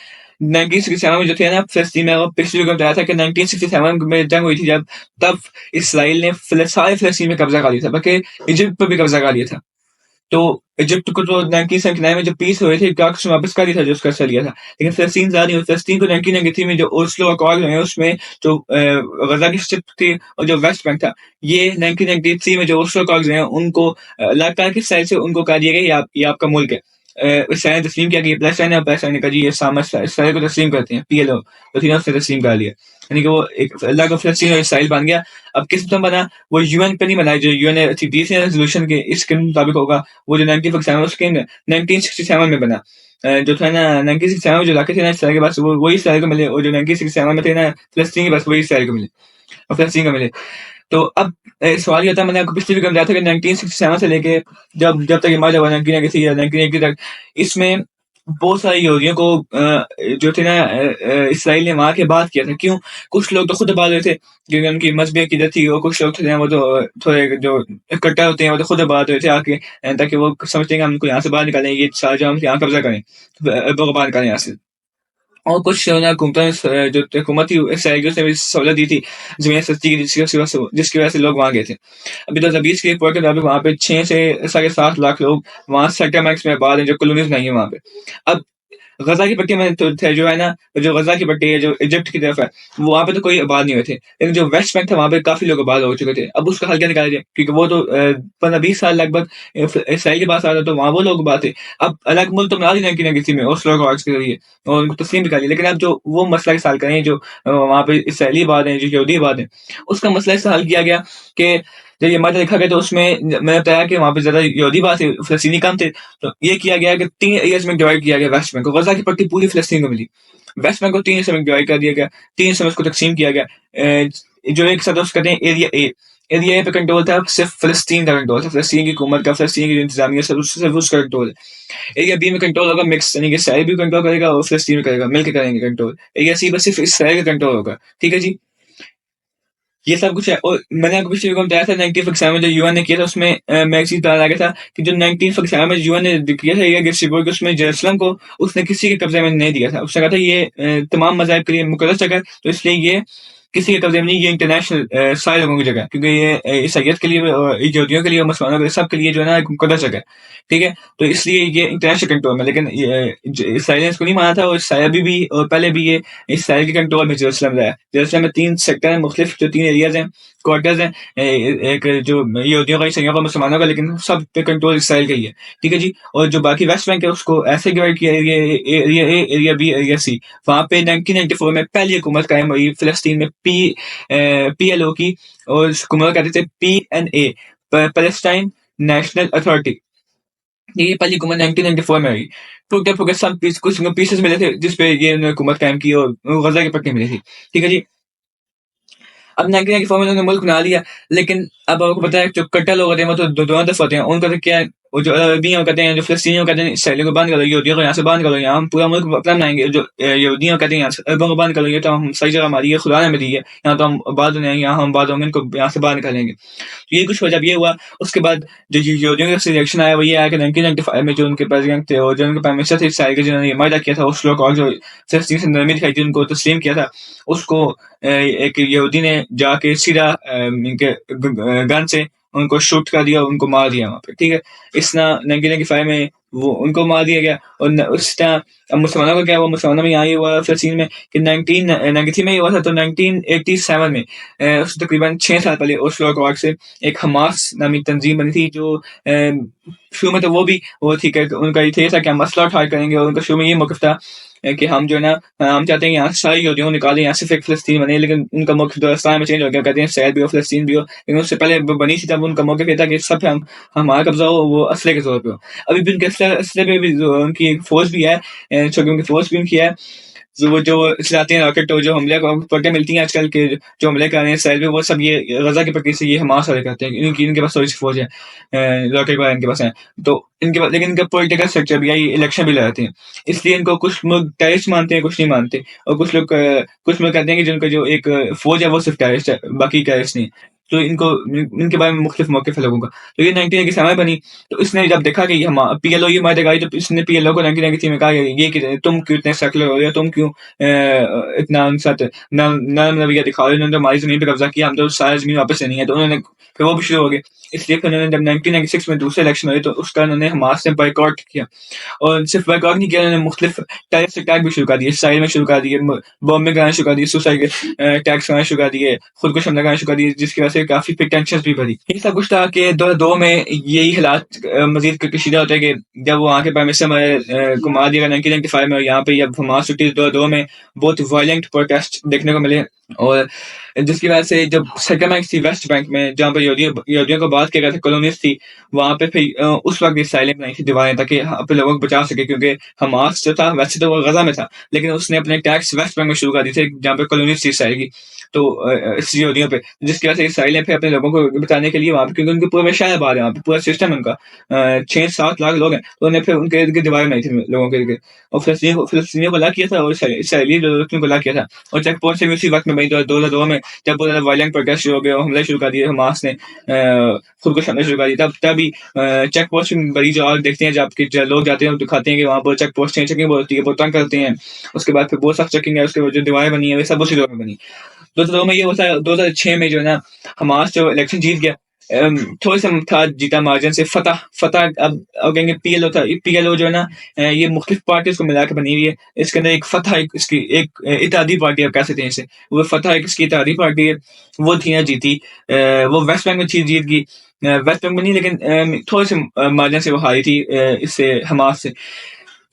1967 में जो थे ना फ़लस्तीन में वो पिछली जगह बताया था कि 1967 में जंग हुई थी जब तब इसराइल ने सारे फ़लस्तीन में कब्ज़ा कर लिया था, बल्कि इजिप्ट पे भी कब्ज़ा कर लिया था। तो इजिप्ट को तो 1979 में जब पीस हुए थे काक्स वापस कर दिया था जो उसका हिस्सा लिया था। लेकिन फ़लस्तीन ज़्यादा नहीं हुई, फ़लस्तीन को 1993 में जो ओस्लो अकॉर्ड हुए उसमें जो गज़ा की स्ट्रिप थी और जो वेस्ट बैंक था, ये 1993 में जो ओस्लो अकॉर्ड्स हुए हैं उनको लगातार किस साइड से उनको कहा दिया गया ये आपका मुल्क है। इसराइल ने तस्लीम किया कि ये पैलेस्टाइन है और पैलेस्टाइन ने कहा जी ये इसराइल को तस्लीम करते हैं, पीएलओ तो तीनों उसने तस्लीम कर लिया। यानी कि वो एक अलग फ़लस्तीन और इसराइल बन गया। अब किस में बना? वो यूएन पे नहीं बना जो यूएन ने 30 रेज़ोल्यूशन के इसके मुताबिक होगा वो जो 1967 उसके 1967 में बना। जो था ना 1967 में जो इलाके थे ना इसराइल के पास वो वही इसराइल को मिले और जो 1967 में थे ना फ़लस्तीन के पास वही इसराइल को मिले और फ़लस्तीन को मिले। तो अब सवाल ये होता है मैंने आपको पिछली वीडियो में बताया था कि 1967 से लेके जब जब तक ये मर्ज हुआ 1983 या 1980 तक इसमें बहुत सारे यहूदियों को जो थे ना इसराइल ने वहाँ के बाद किया था। क्यों? कुछ लोग तो खुद आबाद हुए थे क्योंकि उनकी मज़हबी अक़ीदत थी और कुछ लोग थे ना वो तो थोड़े जो कट्टर होते हैं वो तो खुद आबाद हुए थे आके ताकि वो समझते हैं कि हम इनको यहाँ से बाहर निकालें, ये शाहजहाँ हम यहाँ कब्ज़ा करें, बर्बाद करें यहाँ से। और कुछ जो है ना हुकूमतें जो हुकूमत थी इसराइल की उसने भी सहूलत दी थी, ज़मीनें सस्ती की जिसकी वजह से लोग वहाँ गए थे। अभी 2020 की रिपोर्ट के मुताबिक वहाँ पे 6 से साढ़े 7 लाख लोग वहाँ सेटलमेंट्स में आबाद हैं, जो कॉलोनीज़ नहीं है वहाँ पे। अब गज़ा की पट्टी में तो थे जो है ना, जो गज़ा की पट्टी है, जो इजिप्ट की तरफ है, वो वहाँ पे तो कोई आबाद नहीं हुए थे। लेकिन जो वेस्ट बैंक था, वहाँ पे काफ़ी लोग आबाद हो चुके थे। अब उसका हल क्या निकाला जाए? क्योंकि वो तो 15-20 साल लगभग इसराइल के पास आ रहा तो वहाँ वो लोग आबाद थे। अब अलग मुल्क तो बना दी 1993 में ओस्लो अकॉर्ड्स के ज़रिए और उनको तस्लीम भी कर लिया। लेकिन अब जो वो मसला की साल करें जो वहाँ पे इसराइली आबाद हैं, जो यहूदी आबाद हैं, उसका मसला इससे हल किया गया कि जब ये मर्ज लिखा गया तो उसमें मैंने बताया कि वहाँ पे ज़्यादा यहूदी आबाद थे, फ़लस्तीनी कम थे। तो ये किया गया कि 3 एरियाज़ में डिवाइड किया गया वेस्ट बैंक को। गज़ा की पट्टी पूरी फ़लस्तीन को मिली। वेस्ट बैंक को 3 हिस्सों में डिवाइड कर दिया गया, 3 हिस्सों में उसको तक़सीम किया गया। जो एक हिस्सा था उसको कहते हैं एरिया ए। एरिया ए पे कंट्रोल था सिर्फ़ फ़लस्तीन का कंट्रोल था, फ़लस्तीन की हुकूमत का, फ़लस्तीन की जो इंतज़ामिया सिर्फ़ उसका कंट्रोल है। एरिया बी में कंट्रोल होगा मिक्स यानी कि इसराइल भी कंट्रोल करेगा और फ़लस्तीन भी करेगा, मिलके करेंगे कंट्रोल। एरिया सी पे सिर्फ़ इसराइल का कंट्रोल होगा। ठीक है जी? ये सब कुछ है और मैंने आपको पिछली वीडियो में बताया था 1947 में जो यूएन ने किया था उसमें मैं एक चीज़ बताने लगा था कि जो 1947 में यूएन ने किया था ये डिस्ट्रीब्यूट के उसमें जेरूसलम को उसने किसी के कब्जे में नहीं दिया था। उसने कहा था ये तमाम मज़ाहिब के लिए मुक़द्दस जगह है तो इसलिए ये किसी के कब्जे में नहीं, ये इंटरनेशनल सारे लोगों की जगह है क्योंकि ये ईसाइयत के लिए और यहूदियों के लिए और मुसलमानों के लिए सबके लिए जो है ना एक मुक़द्दस जगह है। ठीक है? तो इसलिए ये इंटरनेशनल कंट्रोल में लेकिन ये इसराइल ने इसको नहीं माना था और इसराइल अभी भी और पहले भी ये इसराइल के कंट्रोल में जेरूसलम रहा है। जेरूसलम में 3 सेक्टर हैं मुख्तलिफ जो 3 एरियाज़ हैं, क्वार्टर्स हैं। एक जो यहूदियों का, ईसाइयों का, मुसलमानों का लेकिन सब पे कंट्रोल इसराइल का ही है। ठीक है जी? और जो बाकी वेस्ट बैंक है उसको ऐसे डिवाइड किया area A, area B, area C. वहाँ पे 1994 में पहली हुकूमत कायम हुई फ़लस्तीन में पीएलओ की और उस हुकूमत को कहते थे पीएनए पैलेस्टाइन नेशनल अथॉरिटी। ये पहली हुकूमत 1994 में आई। टूटे फूटे सब कुछ पीसेस मिले थे जिसपे ये हुकूमत कायम की और गजा की पट्टी मिली थी। ठीक है जी। अब 1994 में उन्होंने मुल्क बना लिया, लेकिन अब आपको पता है जो कट्टर लोग होते हैं वो तो दोनों तरफ होते हैं। उनका तो क्या है, वो जो अरबियों कहते हैं, जो फिलिस्तीनियों कहते हैं इसराइलियों को बंद करो, यहूदियों को यहाँ से बंद करो, यहाँ हम पूरा मुल्क अपना बनाएंगे। जो यहूदियों कहते हैं यहाँ से अरबों को बंद करो, ये तो हम सही जगह हमारी है, खुदा ने हमें दी है, यहाँ तो हम आबाद होने हैं, यहाँ हम आबाद होंगे, इनको यहाँ से बाहर निकालेंगे। तो ये कुछ हुआ, जब ये हुआ उसके बाद जो यहूदियों का सिलेक्शन आया वो ये आया कि 1995 में जो उनके प्रेसिडेंट थे और जो उनके प्राइम मिनिस्टर थे इसराइल के, जिन्होंने ये मायदा किया था उस लोग और जो फिलिस्तीन से नरमी दिखाई थी, उनको तस्लीम किया था, उसको एक यहूदी ने जाके सीधा इनके गन से उनको शूट कर दिया, उनको मार दिया वहाँ पे। ठीक है, इस तरह 1995 में वो उनको मार दिया गया। और उस तरह अब मुसलमानों को क्या हुआ, मुसलमानों में यहाँ ये हुआ फिलिस्तीन में कि 1993 में ये हुआ था, तो 1987 में उससे तकरीबन 6 साल पहले ओस्लो अकॉर्ड से एक हमास नामी तंजीम बनी थी, जो शुरू में तो वो थी कि उनका ये था कि हम मसला उठा करेंगे, और उनका शुरू में ये मौक़िफ़ था कि हम जो है ना, हम चाहते हैं कि यहाँ से सारी यहूदियों को निकालें, यहाँ सिर्फ एक फ़लस्तीन बने। लेकिन उनका मौक़िफ़ 2017 में चेंज हो गया, कहते हैं इसराइल भी हो, फ़लस्तीन भी हो। लेकिन उससे पहले बनी थी तब उनका मौक़िफ़ ये था कि सब पे हमारा कब्ज़ा हो, वो असले के ज़ोर पे हो। अभी भी उनके असले पे भी उनकी एक फ़ोर्स भी है, चूँकि उनकी फ़ोर्स भी उनकी है। जो चलाते हैं रॉकेट, और जो हमले को पलटें मिलती हैं आजकल के, जो हमले कर रहे हैं इसराइल पे, वो सब ये गजा की पट्टी से ये हमास वाले करते हैं। इनके पास थोड़ी सी फौज है, रॉकेट वगैरह इनके पास है। तो इनके पास, लेकिन इनका पॉलिटिकल स्ट्रक्चर भी है, ये इलेक्शन भी लड़ाते हैं, इसलिए इनको कुछ लोग टेररिस्ट मानते हैं, कुछ नहीं मानते। और कुछ लोग कहते हैं कि जिनका जो एक फौज है वो सिर्फ टेररिस्ट है, बाकी टेररिस्ट नहीं। तो इनके बारे में मुख्तलिफ मौक़िफ़ है लोगों का। तो ये 1987 बनी, तो इसने जब देखा कि हम पीएलओ ये मायदे आई, तो इसने पीएलओ को 1993 में कहा ये कि तुम क्यों इतने सेकुलर हो रहे हो, तुम क्यों इतना उनके साथ नरम रवैया दिखा रहे हो, उन्होंने तो हमारी ज़मीन पे कब्ज़ा किया, हम तो सारी ज़मीन वापस लेनी है। तो उन्होंने फिर वो भी शुरू हो गए। इसलिए फिर उन्होंने जब 1996 में दूसरे इलेक्शन हुए, तो उसका उन्होंने हमास से बॉयकॉट किया। और सिर्फ बॉयकॉट नहीं किया, उन्होंने मुख्तलिफ टेररिस्ट अटैक भी शुरू कर दिए, इसराइल में शुरू कर दिए, बॉम्बिंग कराना शुरू कर दिए, सुसाइड अटैक्स कराना शुरू कर दिए, खुदकुश हमला कराना शुरू कर दिए, जिसकी वजह से काफ़ी फिर टेंशन्स भी बढ़ी। ये सब कुछ था कि 2002 में यही हालात मज़ीद कशीदा होते हैं कि जब वो वहाँ के प्राइम मिनिस्टर को मार दिया गया 1995 में, और यहाँ पे जब हमास छुट्टी 2002 में बहुत वायलेंट प्रोटेस्ट देखने को मिले, और जिसकी वजह से जब सेटलमेंट थी वेस्ट बैंक में, जहाँ पर यहूदियों को बात किया गया था, कॉलोनीज थी, वहाँ पे फिर उस वक्त इसराइल ने बनाई थी दीवारें, ताकि अपने लोगों को बचा सके, क्योंकि हमास जो था वैसे तो वो गजा में था, लेकिन उसने अपने टैक्स वेस्ट बैंक में शुरू कर दी थी, जहाँ पे कॉलोनीज थी इसराइल की। तो इस यहूदियों पे, जिसकी वजह से इसराइल ने फिर अपने लोगों को बचाने के लिए वहाँ पे, क्योंकि उनके पूरे शहर बाहर है, वहाँ पे पूरा सिस्टम है उनका, 6-7 लाख लोग हैं, तो उन्होंने फिर उनके इर्द गिर्द दीवारें बनाई थी लोगों के इर्द गिर्द, और फिलिस्तीनियों को अलग किया था, और इसराइली को अलग किया था। और चेक पोस्ट से भी उसी वक्त में बनी 2002 में, जब बहुत ज़्यादा वायलेंट प्रोटेस्ट शुरू हो गए और हमले शुरू कर दिए हमास ने, खुदकुश हमले शुरू कर दिए, तभी चेक पोस्ट बड़ी जो आग देखते हैं, जब आपके लोग जाते हैं, दिखाते हैं कि वहाँ पर चेक पोस्ट चेकिंग होती है, बहुत तंग करते हैं। उसके बाद फिर बहुत सख्त चेकिंग है, उसके बाद जो दीवारें बनी है वे सब उसी दौर में बनी। 2002 में ये होता है, 2006 में जो है ना, हमास जो इलेक्शन जीत गया, थोड़ा सा था जीता मार्जिन से, फतह अब कहेंगे पीएलओ था, पीएलओ जो है ना, ये मुख्तलिफ पार्टीज को मिला के बनी हुई है। इसके अंदर एक फतह, इसकी एक इत्तेहादी पार्टी, आप कह सकते हैं इसे, वो फतह एक इसकी इत्तेहादी पार्टी है, वो थी ना जीती, वो वेस्ट बैंक में जीत गई, वेस्ट बैंक में नहीं, लेकिन थोड़े से मार्जिन से वो हारी थी इससे, हमास से,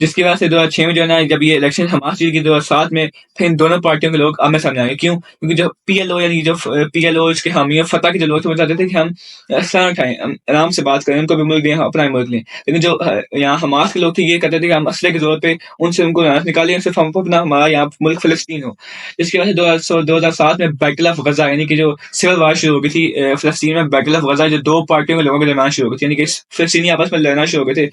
जिसकी वजह से 2006 में जो है ना, जब ये इलेक्शन हमास जीत गई, 2007 में फिर इन दोनों पार्टियों के लोग आमने सामने आए। क्यों? क्योंकि जो पीएलओ, यानी जो पीएलओ इसके हामी और फतह के जो लोग थे, वो चाहते थे कि हम असला उठाएं, हम आराम से बात करें, उनको भी मुल्क दें, अपना भी मुल्क लें। लेकिन जो यहाँ हमास के लोग थे, ये कहते थे कि हम असले के जोर पे उनसे उनको यहाँ से निकालें, सिर्फ हम अपना हमारा यहाँ मुल्क फिलिस्तीन हो। जिसकी वजह से 2007 में बैटल ऑफ गजा, यानी कि जो सिविल वार शुरू हो गई थी फिलिस्तीन में, बैटल ऑफ गजा जो दो पार्टियों के लोगों के दरमियान शुरू हो गई थी, यानी कि फिलिस्तीनी आपस में लड़ना शुरू हो गए थे,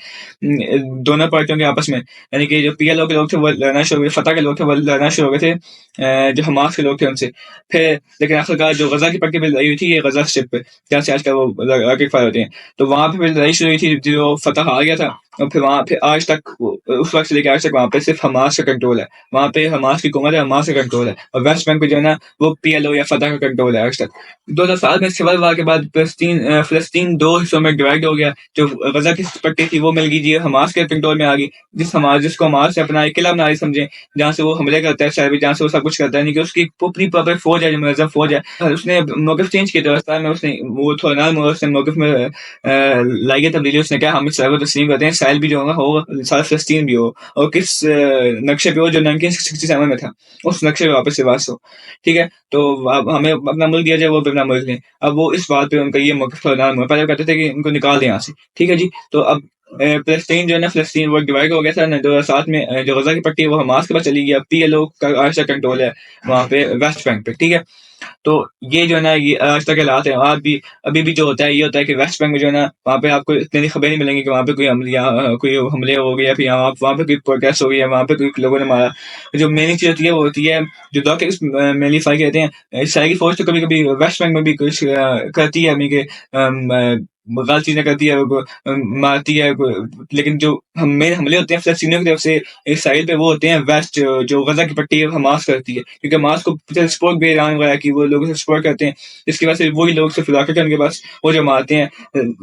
दोनों पार्टियों के आपस में, यानी कि जो पीएलओ के लोग थे वो लड़ना शुरू हो गए, फतह के लोग थे वो लड़ना शुरू हो गए थे जो हमास के लोग थे उनसे। फिर लेकिन आखिरकार जो गजा की पट्टी पे लड़ाई हुई थी, ये गजा स्ट्रिप पे, जहाँ से आजकल वो रॉकेट फायर होते हैं, तो वहाँ पे फिर लड़ाई शुरू हुई थी, जो फतह हार गया था। और फिर वहाँ पे आज तक उस वक्त से लेकर आज तक वहाँ पे सिर्फ हमास का कंट्रोल है, वहाँ पे हमास की हुकूमत है, हमास का कंट्रोल है, और वेस्ट बैंक पे जो है ना, वो पीएलओ या फतह का कंट्रोल है आज तक। 2007 में सिविल वार के बाद फिलिस्तीन दो हिस्सों में डिवाइड हो गया, जो गजा की पट्टी थी वो मिल गई जी हमास के कंट्रोल में आ गई, जिसको हमास से अपना एक किला बना रही समझे, जहाँ से वो हमले करता है शायद, जहाँ से वो सब कुछ करता है, नहीं कि उसकी पूरी प्रॉपर फौज है, जो मुनज़्ज़म फौज है। उसने मौक़िफ़ चेंज किया था में, उसने वो थोड़ा नरम हुआ, उसने मौक़िफ़ में लाई है तब्दीली। उसने कहा हम इसराइल को तस्लीम करते हैं, इसराइल भी जो होगा सारा फिलिस्तीन भी हो, और किस नक्शे पे हो, जो 1967 में था, उस नक्शे पे वापस से वास हो। ठीक है, तो अब हमें अपना मुल्क दिया जाए, वो भी अपना मुल्क लें। अब वो इस बात पे उनका ये मौक़िफ़ थोड़ा नरम हुआ। पहले कहते थे कि इनको निकाल दें यहाँ से, ठीक है जी। तो अब फ़लस्तीन जो है ना, फ़लस्तीन वो डिवाइड हो गया था ना 2007 में। जो गज़ा की पट्टी है वो हमास के पास चली गई। अब पीएलओ का आज तक कंट्रोल है वहाँ पे वेस्ट बैंक पे, ठीक है? तो ये जो है ना, ये आज तक हालात है। आज भी अभी भी जो होता है ये होता है कि वेस्ट बैंक में जो है ना, वहाँ पे आपको इतनी खबरें नहीं मिलेंगी कि वहाँ पे कोई हमले हो गए, या फिर वहाँ पे कोई प्रोटेस्ट हो गई, या वहाँ पे कोई लोगों ने मारा। जो मेन चीज़ होती है वो होती है, जो डॉक्टर्स मेनली फाइट कहते हैं, इसराइली फौज तो कभी कभी वेस्ट बैंक में भी कुछ करती है, यानी कि गलत चीजें करती है, मारती है, लेकिन जो हम मेन हमले होते हैं फलस्तीनियों की तरफ से इसराइल पे, वो होते हैं वेस्ट, जो गजा की पट्टी है हमास करती है, क्योंकि हमास को सपोर्ट भी ईरान वगैरह की वो लोगों से सपोर्ट करते हैं, जिसकी वजह से वही लोग सिर्फ रॉकेट उनके पास वो जो मारते हैं।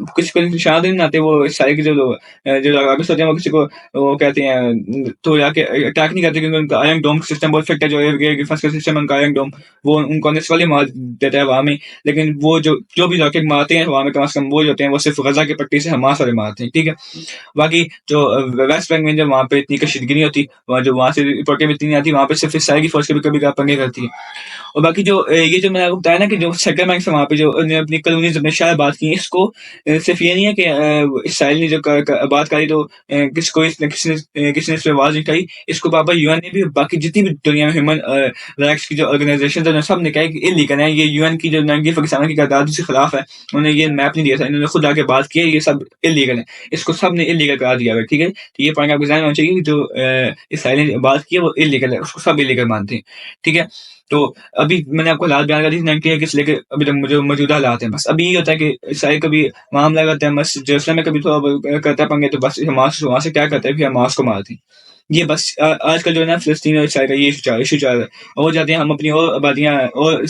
कुछ कुछ निशान नहीं आते, वो इसराइल के जो लोग जो रॉकेट्स होते हैं वो किसी को वो कहते हैं तो जाके अटैक नहीं करते, क्योंकि उनका आयरन डोम सिस्टम बहुत फिट है, जो एयर डिफेंस का सिस्टम है उनका आयरन डोम, वो उनको नेचुरली मार देता है हवा में। लेकिन वो जो भी रॉकेट मारते हैं हवा में, कम से कम वो जो होते हैं वो सिर्फ गजा की पट्टी से हमास वाले मारते हैं, ठीक है? बाकी जो वेस्ट बैंक में जब वहाँ पे इतनी कशीदगी नहीं होती, वहाँ जो वहाँ से रिपोर्टें भी इतनी नहीं आती, वहाँ पे सिर्फ इसराइल की फौज कभी कभी पंगे करती है। और बाकी जो ये जो मैंने आपको बताया ना कि जो सेटलमेंट्स है वहाँ पे, जो उन्होंने अपनी कॉलोनीज अपने शहर बात की, इसको सिर्फ ये नहीं है कि इसराइल ने जो बात करी तो किसी ने इस पे आवाज नहीं उठाई। इसको बाबा यूएन ने भी, बाकी जितनी भी दुनिया में ह्यूमन राइट्स की जो ऑर्गेनाइजेशन है, सब ने कहा कि इलीगल है, ये यूएन की जो 1947 की करारदाद के खिलाफ है। उन्होंने ये मैप नहीं दिया था, इन्होंने खुद आके बात की है, ये सब इलीगल है, इसको सब ने इलीगल करार दिया है, ठीक है? तो ये पॉइंट आपको ध्यान में होना चाहिए कि जो इसराइल ने बात की है वो इलीगल है, उसको सब इलीगल मानते हैं, ठीक है? तो अभी मैंने आपको हालात बयान कर दी 98 से लेके अभी तक मुझे मौजूदा हालात हैं। बस अभी ये होता है कि इसराइल कभी मामला करता है, बस जेरूसलम में कभी थोड़ा बहुत करता है पंगे, तो बस हमास वहाँ से क्या करता है, फिर हमास को मारते हैं। ये बस आजकल जो है ना फ़लस्तीन और इसराइल का ये इश्यू चल रहा है। और जाते हैं हम अपनी और आबादियाँ और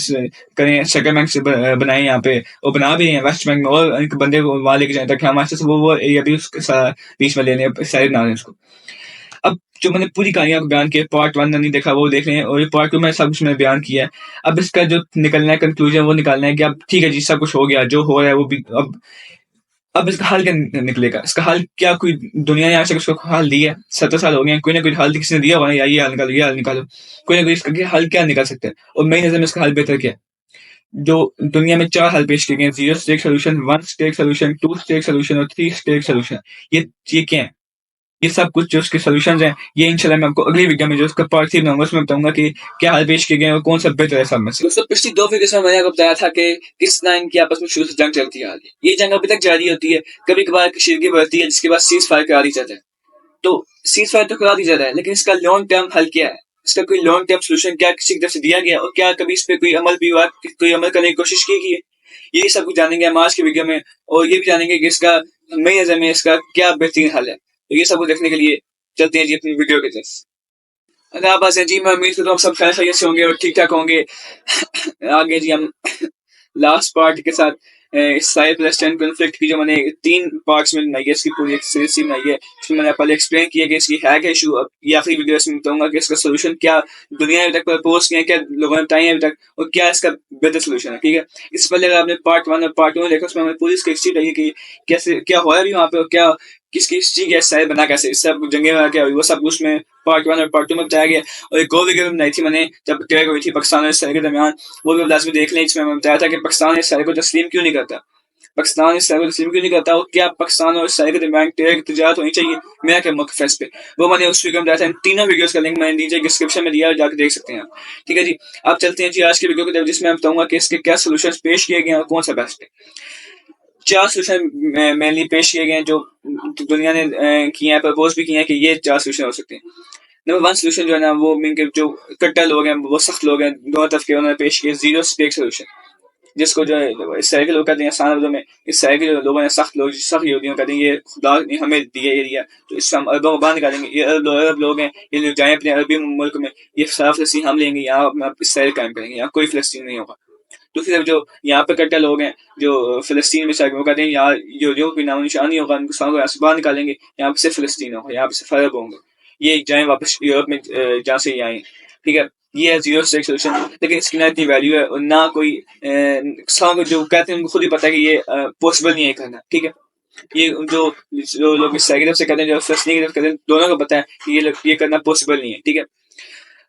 करें, सेटलमेंट्स बनाएँ यहाँ पे, और बना भी रहे हैं वेस्ट बैंक में, और एक बंदे को वहाँ लेके जाएँ ताकि हमारे से वो एरिया भी उसके बीच में ले लें, इसराइल बना लें उसको। अब जो मैंने पूरी कहानी आपको बयान की है, पार्ट 1 नहीं देखा वो देख लें, और ये पार्ट 2 में सब कुछ मैंने बयान किया है। अब इसका जो निकलना है कंक्लूजन, वो निकालना है कि अब ठीक है जी, सब कुछ हो गया, जो हो रहा है वो भी अब इसका हल क्या निकलेगा? इसका हल क्या कोई दुनिया ने आज तक उसको हल दिया है? 70 साल हो गए हैं, कोई ना कोई हल किसी ने दिया होगा ना, या ये हल निकालो, ये हल निकालो। कोई ना कोई इसका हल क्या निकल सकता है? और मेरी नज़र में इसका हल बेहतर क्या है? जो दुनिया में 4 हल पेश किए गए हैं, 0 state solution, 1 state solution, 2 state solution और 3 स्टेट सॉल्यूशन। ये क्या है? ये सब कुछ जो उसके सॉल्यूशंस हैं, ये इंशाल्लाह मैं आपको अगली वीडियो में जो उसका पार्ट 3 बनाऊंगा, उसमें बताऊंगा कि क्या हल पेश किए गए हैं और कौन सा बेहतर है सब में से। दोस्तों, पिछली 2 वीडियोस में मैंने आपको बताया था कि किस तरह इनकी आपस में शुरू से जंग चलती आ रही है। ये जंग अभी तक जारी होती है, कभी कभार कशीदगी बढ़ती है, जिसके बाद सीज फायर करा दी जाता है। तो सीज फायर तो करा दी जाता है, लेकिन इसका लॉन्ग टर्म हल क्या है? इसका कोई लॉन्ग टर्म सोल्यूशन क्या किसी की तरफ से दिया गया, और क्या कभी इस पे कोई अमल भी हुआ, कोई अमल करने की कोशिश की गई है? यही सब कुछ जानेंगे हम आज की वीडियो में, और ये भी जानेंगे कि इसका मेरी नजर में इसका क्या बेहतरीन हल है। तो ये सब कुछ देखने के लिए चलते हैं जी अपनी वीडियो की तरफ। अगर आप आते हैं जी, मैं उम्मीद करता हूँ सब खैरियत से होंगे और ठीक ठाक होंगे। आगे जी हम लास्ट पार्ट के साथ इसराइल पैलेस्टाइन कॉन्फ्लिक्ट की जो मैंने 3 पार्ट्स में बनाई है, इसकी पूरी एक सीरीज बनाई है, इसमें मैंने पहले एक्सप्लेन किया कि इसकी है क्या इशू। अब ये आखिरी वीडियो इसमें बताऊंगा कि इसका सोल्यूशन क्या दुनिया ने अभी तक प्रपोज किया है, क्या लोगों ने बताया अभी तक, और क्या इसका बेहतर सोल्यूशन है, ठीक है? इस पहले अगर आपने पार्ट 1 और पार्ट 2 में देखा, उसमें हमें पूरी इसकी हिस्ट्री बताई कि कैसे क्या हुआ अभी वहाँ पे, और क्या किसकी हिस्ट्री क्या इसराइल बना कैसे, इससे आपको जंगे वगैरह क्या हुई, वो सब कुछ में पार्ट 1 और पार्ट 2 में बताया गया। और एक और वीडियो बनाई थी मैंने जब टेक हुई थी पाकिस्तान और इसराइल के दरमियान, वो भी लाजमी देख लें। इसमें मैंने बताया था कि पाकिस्तान इसराइल को तस्लीम क्यों नहीं करता, पाकिस्तान इसराइल को तस्लीम क्यों नहीं करता, और क्या पाकिस्तान और इसराइल के दरमियान टेक तजारत होनी चाहिए, मेरा क्या मौक़िफ़ है इस पे, वो मैंने उस वीडियो में बताया था। इन तीनों वीडियोस का लिंक मैंने नीचे डिस्क्रिप्शन में दिया है, जाकर देख सकते हैं आप, ठीक है जी? अब चलते हैं जी आज की वीडियो की तरफ, जिसमें मैं बताऊंगा कि इसके क्या सोल्यूशन पेश किए गए हैं और कौन सा बेस्ट है। 4 सोल्यूशन मेनली पेश किए गए हैं, जो दुनिया ने किए हैं, प्रपोज भी किए हैं कि ये 4 सोल्यूशन हो सकते हैं। नंबर 1 सोल्यूशन जो है ना, वो मीन के जो कट्टर लोग हैं, वो सख्त लोग हैं, दोनों तरफ के, उन्होंने पेश किया 0 स्टेट सोल्यूशन, जिसको जो है इसराइल के लोग कहते हैं आसान लफ्ज़ों में, इसराइल के जो लोगों ने सख्त यहूदियों कहते हैं ये खुदा ने हमें दिया एरिया, तो इससे हम अरबों को बाहर निकालेंगे, ये अरब लोग हैं, ये लोग जाएँ अपने अरबी मुल्क में, ये सारा फ़लस्तीन हम लेंगे, यहाँ हम इसराइल कायम करेंगे, यहाँ कोई फ़लस्तीन नहीं होगा। दूसरी तरफ जो यहाँ पे कट्टर लोग हैं, जो फ़लस्तीन में वो कहते हैं यहाँ यहूदियों कोई नामो निशान नहीं होगा, उनको सालों यहाँ से बाहर निकालेंगे, यहाँ पे सिर्फ फ़लस्तीन होगा, यहाँ पे सिर्फ अरब होंगे, ये जाएँ वापस यूरोप में जहाँ से ये आए, ठीक है? ये है 0 स्टेट सोल्यूशन, लेकिन इसकी ना इतनी वैल्यू है और ना कोई जो कहते हैं उनको खुद ही पता है कि ये पॉसिबल नहीं है करना, ठीक है? ये जो लोग इसराइल की तरफ से कहते हैं, जो फ़लस्तीन की तरफ कहते हैं, दोनों को पता है कि ये करना पॉसिबल नहीं है, ठीक है?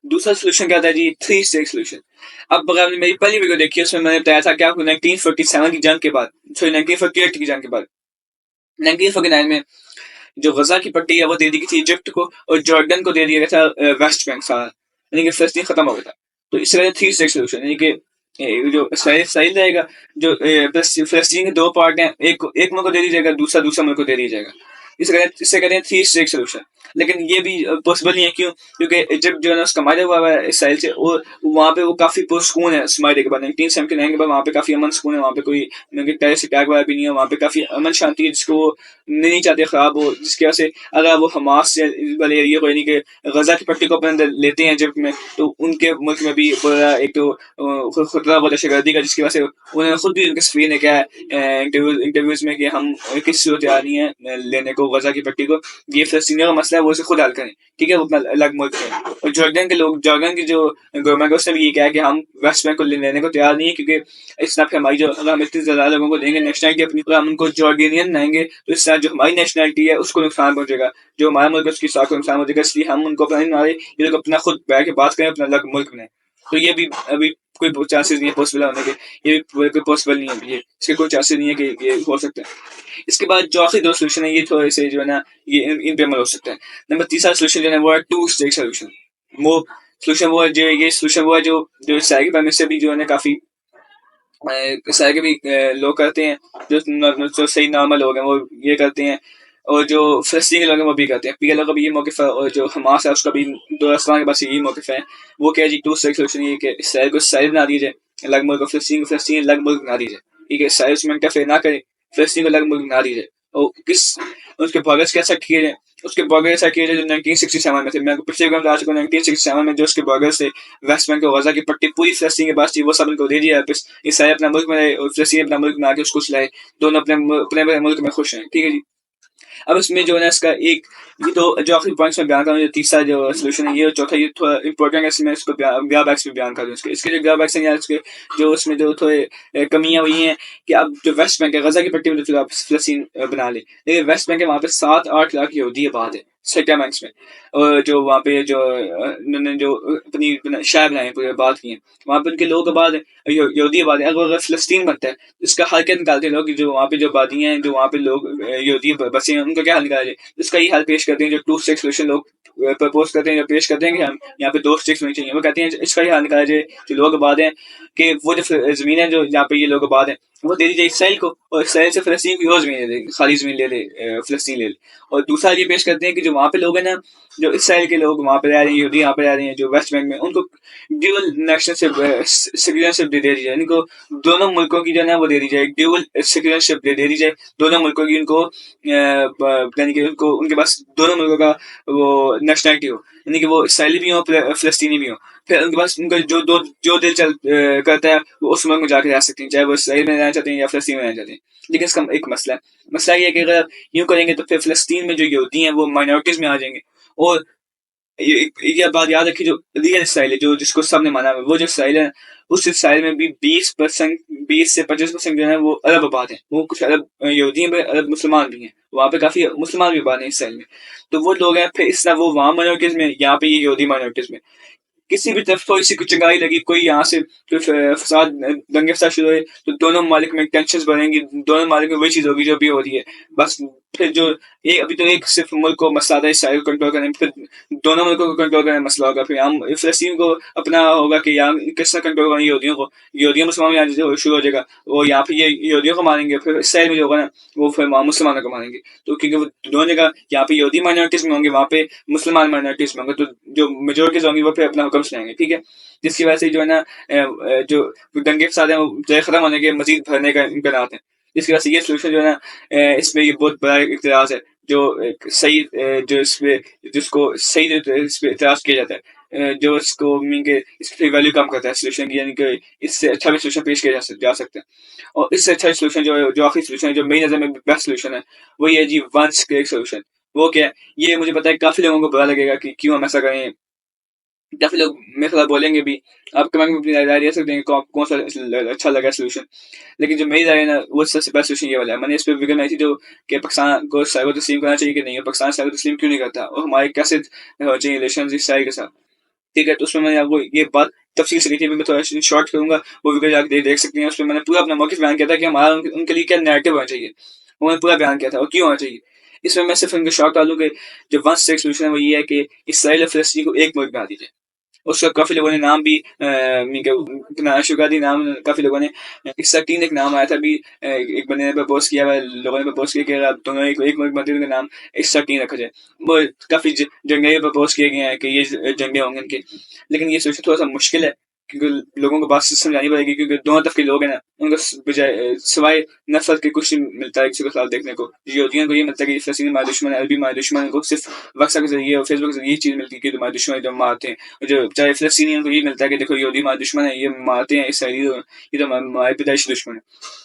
दूसरा सोल्यूशन क्या था जी, 3 स्टेट सोल्यूशन। अब अगर आपने मेरी पहली वीडियो देखी है, उसमें मैंने बताया था कि आपको 1947 की जंग के बाद, सॉरी 1948 की जंग के बाद, 1949 में जो गजा की पट्टी है वो दे दी गई थी इजिप्ट को, और जॉर्डन को दे दिया गया था वेस्ट बैंक सारा, यानी कि फलस्तीन खत्म हो गया था। तो इस तरह 3 स्टेट सोल्यूशन, यानी कि जो सही रहेगा, जो फलस्तीन के 2 पार्ट हैं, एक मुल्क को दे दिया जाएगा, दूसरा दूसरा मुल्क को दे दिया जाएगा। इसे कहते हैं 3 स्टेट सोल्यूशन। लेकिन ये भी पॉसिबल नहीं है, क्यों? क्योंकि इजिप्ट जो है ना उसका मायदा हुआ है इसराइल से, और वहाँ पे वो काफी पुरस्कून है इस मायदे के बाद। 1979 के बाद वहाँ पे काफी अमन सुकून है, वहाँ पे कोई टेररिस्ट अटैक वगैरह भी नहीं है, वहाँ पे काफी अमन शांति है, जिसको वो नहीं चाहते खराब हो, जिसकी वजह से अगर वो हमास से वाले एरिया को, यानी कि गजा की पट्टी को अपने अंदर लेते हैं इजिप्ट में, तो उनके मुल्क में भी बड़ा एक तो खतरा व दहशतगर्दी का, जिसकी वजह से उन्होंने खुद भी उनके सफीर ने क्या है इंटरव्यूज में कि हम किसी सूरत तैयार नहीं है लेने को गजा की पट्टी को, ये फलस्तीनियों का मसला है, वो इसे खुद हल करें, ठीक है, वो अपना अलग मुल्क है। और जॉर्डन के लोग, जॉर्डन की जो गवर्नमेंट है उसने भी ये कहा कि हम वेस्ट बैंक को लेने को तैयार नहीं है, क्योंकि इस तरह हमारी जो, अगर हम इतने ज्यादा लोगों को देंगे नेशनलिटी अपनी, तो हम उनको जॉर्डियन बनाएंगे, तो इस तरह जो हमारी नेशनलिटी है उसको नुकसान पहुंचेगा, जो हमारा मुल्क है उसकी साख को नुकसान पहुंचेगा, इसलिए हम उनको अपना नहीं मारे, ये लोग अपना खुद बैठ के बात करें, अपना अलग मुल्क बनाए। तो ये भी अभी कोई चांसेस नहीं है पॉसिबल होने के, ये भी कोई पॉसिबल नहीं है, ये इसके कोई चांसेस नहीं है कि ये हो सकता है। इसके बाद जो आखिरी 2 सोल्यूशन है, ये थोड़े से जो है ना, ये इन पे अमल हो सकता है। नंबर तीसरा सोल्यूशन जो है वो है 2 स्टेट सोल्यूशन। वो सोल्यूशन वो है जो, ये सोल्यूशन वो है जो इसराइल की परमिट से भी जो है ना काफी इसराइल के भी लोग करते हैं, जो सही नॉर्मल लोग हैं वो ये करते हैं, और जो फलस्तीन के लोग हैं वो भी करते हैं। पीएलओ का भी ये मौक़िफ़ है, और जो हमास है उसका भी, दो के पास यही मौक़िफ़ है। वो क्या है जी, 2 स्टेट सोल्यूशन, ये कि इसराइल को इसराइल बना दिया जाए अलग मुल्क, और फलस्तीन को फलस्तीन अलग मुल्क बना दिया जाए, ठीक है, इसराइल उसमें इंटरफेयर ना करे, फलस्तीन को अलग मुल्क बना दिया जाए। और किस उसके प्रोग्रेस कैसा किए जाए, उसके प्रोग्रेस ऐसा किए जाए जो 1967 में थे। मैं पिछले वीडियो में बता चुका हूँ, 1967 में जो उसके प्रोग्रेस थे, वेस्ट बैंक और गजा की पट्टी पूरी फलस्तीन के पास थी, वो सब उनको दे दिया वापस। इसराइल अपना मुल्क में रहे और फलस्तीन अपना मुल्क बना के उसको चलाए, दोनों अपने अपने मुल्क में खुश हैं, ठीक है जी। अब इसमें जो है ना इसका एक, ये तो जो आखिरी पॉइंट्स में बयान करूँ, तीसरा जो सोल्यूशन है, ये चौथा, ये थोड़ा इंपॉर्टेंट है, इसमें इसको ड्रॉबैक्स भी बयान करूँ। इसके जो ड्रॉबैक्स हैं या इसके जो उसमें जो थोड़े कमियां हुई हैं, कि अब जो वेस्ट बैंक है, गजा की पट्टी में तो आप फलस्तीन बना ले, लेकिन वेस्ट बैंक है वहाँ पे 7-8 लाख यहूदी आबाद है सेटलमेंट्स में, और जो वहाँ पे जो उन्होंने जो अपनी शहर बनाए, पूरे आबाद किए, वहाँ पे उनके लोग आबाद है, यहूदी आबाद है। अगर फलस्तीन बनता है तो इसका हल क्या निकालते हैं लोग, कि जो वहाँ पे जो आबादी हैं, जो वहाँ पे लोग यहूदी बसे हैं, उनका क्या हल निकाला जाए, इसका ये हल पेश करते हैं, जो 2 स्टेट सोल्यूशन लोग प्रपोज करते हैं, जो पेश करते हैं कि हम यहाँ पे 2 स्टेट्स होनी चाहिए। वो कहते हैं इसका ये हल निकाला जाए, जो लोग आबाद हैं, कि वो जो जमीन है जो यहाँ पे ये लोग आबाद हैं, वो दे दी जाए इसराइल को, और इसराइल से फलस्तीन की और जमीन ले ले, खाली जमीन ले ले, फलस्तीन ले ले। और दूसरा ये पेश करते हैं कि जो वहाँ पे लोग हैं ना, जो इसराइल के लोग वहाँ पे रह रहे हैं, यहूदी यहाँ पे रह रहे हैं, जो वेस्ट बैंक में, उनको ड्यूअल नेशनलशिप सिटीजनशिप दे दी जाए, इनको दोनों मुल्कों की जो है ना वो दे दी जाए, ड्यूअल सिटीजनशिप दे दी जाए, दोनों मुल्कों की उनको, यानी कि उनको उनके पास दोनों मुल्कों का वो नेशनलिटी हो, यानी कि वो इसराइली भी हो, फलस्तीनी भी हो। फिर उनके पास उनका जो दिल करता है वो उस मुल्क में जाकर रह सकते हैं, चाहे वो इसराइल में रहना चाहते हैं या फलस्तीन में रहना चाहते हैं। लेकिन इसका एक मसला है, मसला ये है कि अगर यूं करेंगे तो फिर फलस्तीन में जो यहूदी हैं वो माइनॉरिटीज में आ जाएंगे, और ये बात याद रखिए, जो रियल इसराइल है, जो जिसको सबने माना है, वो जो इसराइल है, उस इसराइल में भी 20% 20 से 25% जो है वो अरब आबाद है, वो कुछ अरब यहूदी हैं, अरब मुसलमान भी हैं, वहाँ पे काफी मुसलमान भी आबाद हैं इसराइल में। तो वो लोग हैं, फिर इस तरह वो वहाँ माइनॉरिटीज में, यहाँ पे ये यहूदी माइनॉरिटीज में, किसी भी तरफ थोड़ी सी कुछ चंगाई लगी, कोई यहाँ से कोई फसाद, दंगे फसाद शुरू हुए, तो दोनों मालिक में टेंशन बढ़ेंगी, दोनों मालिक में वही चीज होगी जो भी हो रही है। बस फिर जो अभी तो एक सिर्फ मुल्क को मसला था इसराइल को कंट्रोल करने, फिर दोनों मुल्कों को कंट्रोल करने में मसला होगा, फिर हम फलस्तीन को अपना होगा कि यहाँ किस तरह कंट्रोल करना यहूदियों को, यहूदियों मुसलमान यहाँ शुरू हो जाएगा, वो यहाँ पे ये यहूदियों को मारेंगे, फिर इसराइल में जो होगा ना वो फिर वहाँ मुसलमानों को मारेंगे। तो क्योंकि वो दोनों जगह यहाँ पे यहूदी माइनॉरिटीज में होंगे, वहाँ पे मुसलमान माइनॉरिटीज में होंगे, तो जो मेजोरिटीज होंगी वो फिर अपना हुक्म सुनाएंगे, ठीक है, जिसकी वजह से जो है ना जो दंगे फसाद हैं वो खत्म होने के मजीद भरने का इम्कान है। जिसकी वजह से ये सोल्यूशन जो है ना, इसमें ये बहुत बड़ा इख्तिराज है, जो सही जो इसमें जिसको सही इस पे इतराज किया जाता है, जो इसको मीन के इसकी वैल्यू कम करता है सोल्यूशन की, यानी कि इससे अच्छा भी सोल्यूशन पेश किया जा सकता है। और इससे अच्छा सोल्यूशन जो आखिरी सोल्यूशन है, जो मेरी नज़र में बेस्ट सोल्यूशन है, वो ये जी वन स्टेट सोल्यूशन। वो क्या है, ये मुझे पता है काफी लोगों को बुरा लगेगा कि क्यों हम ऐसा करें, काफी लोग मेरे खिलाफ बोलेंगे भी, आप कमेंट में अपनी राय दे सकते हैं कौन सा अच्छा लगा सोल्यूशन। लेकिन जो मेरी राय है ना, वो सबसे बेस्ट सोल्यूशन ये वाला है। मैंने इस पर वीडियो बनाई थी जो कि पाकिस्तान को साइबर तस्लीम करना चाहिए कि नहीं, पाकिस्तान साइबर तस्लीम क्यों नहीं करता, और हमारे कैसे चाहिए रिलेशन इसराइल के साथ, ठीक है। तो उसमें मैंने आपको ये बात तफसील से की थी, मैं थोड़ा शॉर्ट करूंगा, वो वीडियो जाकर देख सकते हैं। उसमें मैंने पूरा अपना मौक़िफ़ बयान किया था कि हमारा उनके लिए क्या नैरेटिव होना चाहिए, उन्होंने पूरा बयान किया था और क्यों होना चाहिए। इसमें मैं सिर्फ उनके शौक डालूँ कि जो वन स्टेट सोल्यूशन है वो ये है कि इसराइल और फ़लस्तीन को एक मुल्क बना दीजिए। उसका काफ़ी लोगों ने नाम भी शुगादी नाम काफ़ी लोगों ने इकसठीन एक नाम आया था अभी एक बंदे ने प्रपोज किया हुआ लोगों ने प्रपोज किया कि अगर आप दोनों एक मुल्क बनते उनका नाम इकसठीन रखा जाए। वो काफ़ी जंगे प्रपोज किए गए हैं कि ये जंगे होंगे इनके, लेकिन ये सोचना थोड़ा सा मुश्किल है क्योंकि लोगों को बात समझानी पड़ेगी क्योंकि दोनों तरफ के लोग हैं ना उनको बजाय सिवाय नफरत के कुछ नहीं मिलता है किसी के साथ देखने को। यहूदियों को ये मिलता है कि फ़लस्तीनी हमारे दुश्मन है, अरबी हमारे दुश्मन है, उनको सिर्फ व्हाट्सएप के जरिए और फेसबुक के जरिए ये चीज़ मिलती है कि तुम्हारे दुश्मन है जो मारते हैं। जो चाहे फ़लस्तीनियों को ये मिलता है कि देखो यहूदी हमारे दुश्मन है, ये मारते हैं इसराइली, ये तो हमारे पैदाइशी दुश्मन है।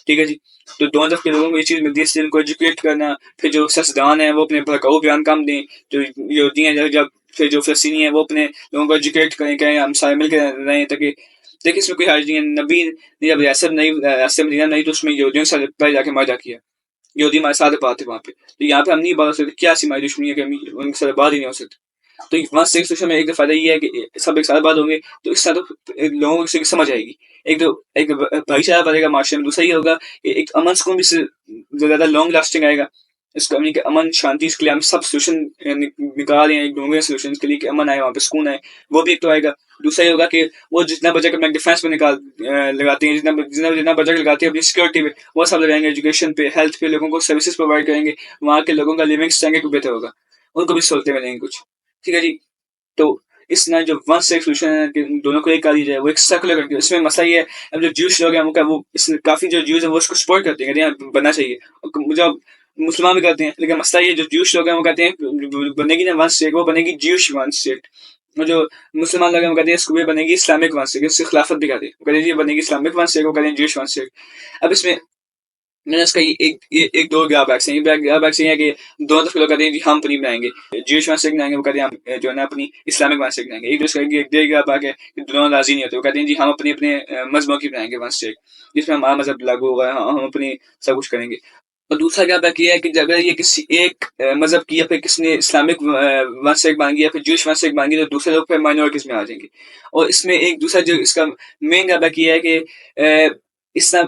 ठीक है जी, तो दोनों तरफ के लोगों को ये चीज़ मिलती है, इसलिए उनको एजुकेट करना। फिर जो सियासतदान है वो अपने भड़काऊ बयान कम दें, जो यहूदी हैं जब फिर जो फ़लस्तीनी है वो अपने लोगों को एजुकेट करें, कहें हम सारे मिलकर रहें ताकि देखिए इसमें कोई हर्ज नहीं है। नबी ने जब रियासत मदीना नहीं तो उसमें यहूदियों के साथ पहले जाके मारा किया, यहूदी हमारे साथ पाते वहाँ पे। तो यहाँ पे हम नहीं बात हो सकते क्या सी हमारी दुश्मनी है कि हम उनके साथ बात ही नहीं हो सकती। तो वहाँ से सोशल में एक फायदा ये है कि सब एक साथ बात होंगे तो इससे तो लोगों को समझ आएगी। एक भाईचारा बढ़ेगा माशरे में। दूसरा ये होगा कि एक अमन सुकून भी ज़्यादा लॉन्ग लास्टिंग आएगा। इस कम्युनिटी के अमन शांति इसके लिए हम सब सोल्यूशन निकाल रहे हैं, ढूंढ सोल्यूशन के लिए कि अमन आए, वहाँ पे सुकून आए, वो भी एक तो आएगा। दूसरा ये होगा कि वो जितना बजट अपने डिफेंस पे लगाते हैं, जितना जितना बजट लगाते हैं अपनी सिक्योरिटी पे, वो सब लगाएंगे एजुकेशन पे, हेल्थ पे, लोगों को सर्विसेज प्रोवाइड करेंगे, वहाँ के लोगों का लिविंग स्टैंडर्ड बेहतर होगा, उनको भी सहूलतें मिलेंगी कुछ। ठीक है जी, तो इस ना जो वन स्टेट सोल्यूशन है कि दोनों को एक कर दिया जाए, वो एक सर्कुलर करके इसमें मसला ये है। अब जो ज्यूश लोग हैं वो काफ़ी जो ज्यूज हैं वो उसको सपोर्ट करते हैं, कहते हैं बनना चाहिए, जब मुसलमान भी करते हैं। लेकिन मसला ये जो ज्यूश लोग हैं वो कहते हैं बनेगी ना वन स्टेट, वो बनेगी ज्यूश वन स्टेट। और जो मुसलमान लोग हैं वो कहते हैं इसको बनेगी इस्लामिक वन स्टेट, इससे खिलाफत भी कहते हैं, वो कहते हैं ये बनेगी इस्लामिक वन स्टेट, वो कहते हैं ज्यूश वन स्टेट। अब इसमें मैंने इसका एक दो ड्रॉबैक्स हैं। ड्रॉबैक्स ये है कि दोनों तरफ के लोग कहते हैं जी हम अपनी बनाएंगे, ज्यूश वन स्टेट बनाएंगे, वो कहते हैं हम जो है ना अपनी इस्लामिक वन स्टेट बनाएंगे। एक दूसरे की एक ड्रॉबैक है कि दोनों राजी नहीं होते, वो कहते हैं जी हम अपने अपने मजहबों की बनाएंगे वन स्टेट, जिसमें हमारा मजहब लागू होगा, हम अपनी सब कुछ करेंगे। और दूसरा ड्रॉबैक ये है कि अगर ये किसी एक मजहब की या फिर किसी ने इस्लामिक वन स्टेट मांगी या फिर ज्यूश वन स्टेट मांगी तो दूसरे लोग फिर माइनॉरिटीज में आ जाएंगे। और इसमें एक दूसरा जो इसका मेन ड्रॉबैक ये है कि इसना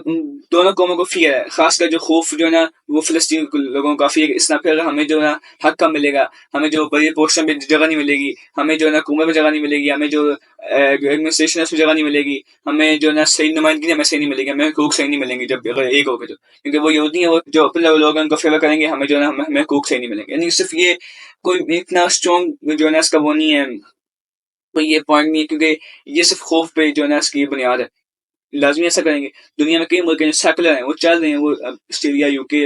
दोनों कौमों को फियर है, खासकर जो खौफ जो है ना वो फ़लस्तीन लोगों को काफ़ी है कि इसना फिर हमें जो है ना हक कम मिलेगा, हमें जो बड़ी पोस्टों में जगह नहीं मिलेगी, हमें जो है ना हुकूमत में जगह नहीं मिलेगी, हमें जो एडमिनिस्ट्रेशन है उसमें जगह नहीं मिलेगी, हमें जो है ना सही नुमाइंदगी हमें सही नहीं मिलेगी, हमें हकूक सही नहीं मिलेंगे जब अगर एक होगा तो, क्योंकि वो यहूदी हैं, वो जो अपने लोग हैं उनको फेवर करेंगे, हमें जो है ना हमें हकूक सही नहीं मिलेंगे। यानी सिर्फ ये कोई इतना स्ट्रॉन्ग जो है ना इसका वो नहीं है, कोई ये पॉइंट नहीं है, क्योंकि ये सिर्फ खौफ पे जो है ना इसकी बुनियाद है। लाजमी ऐसा करेंगे। दुनिया में कई मुल्क हैं जो सेकुलर हैं, वो चल रहे हैं, वो ऑस्ट्रेलिया, यूके,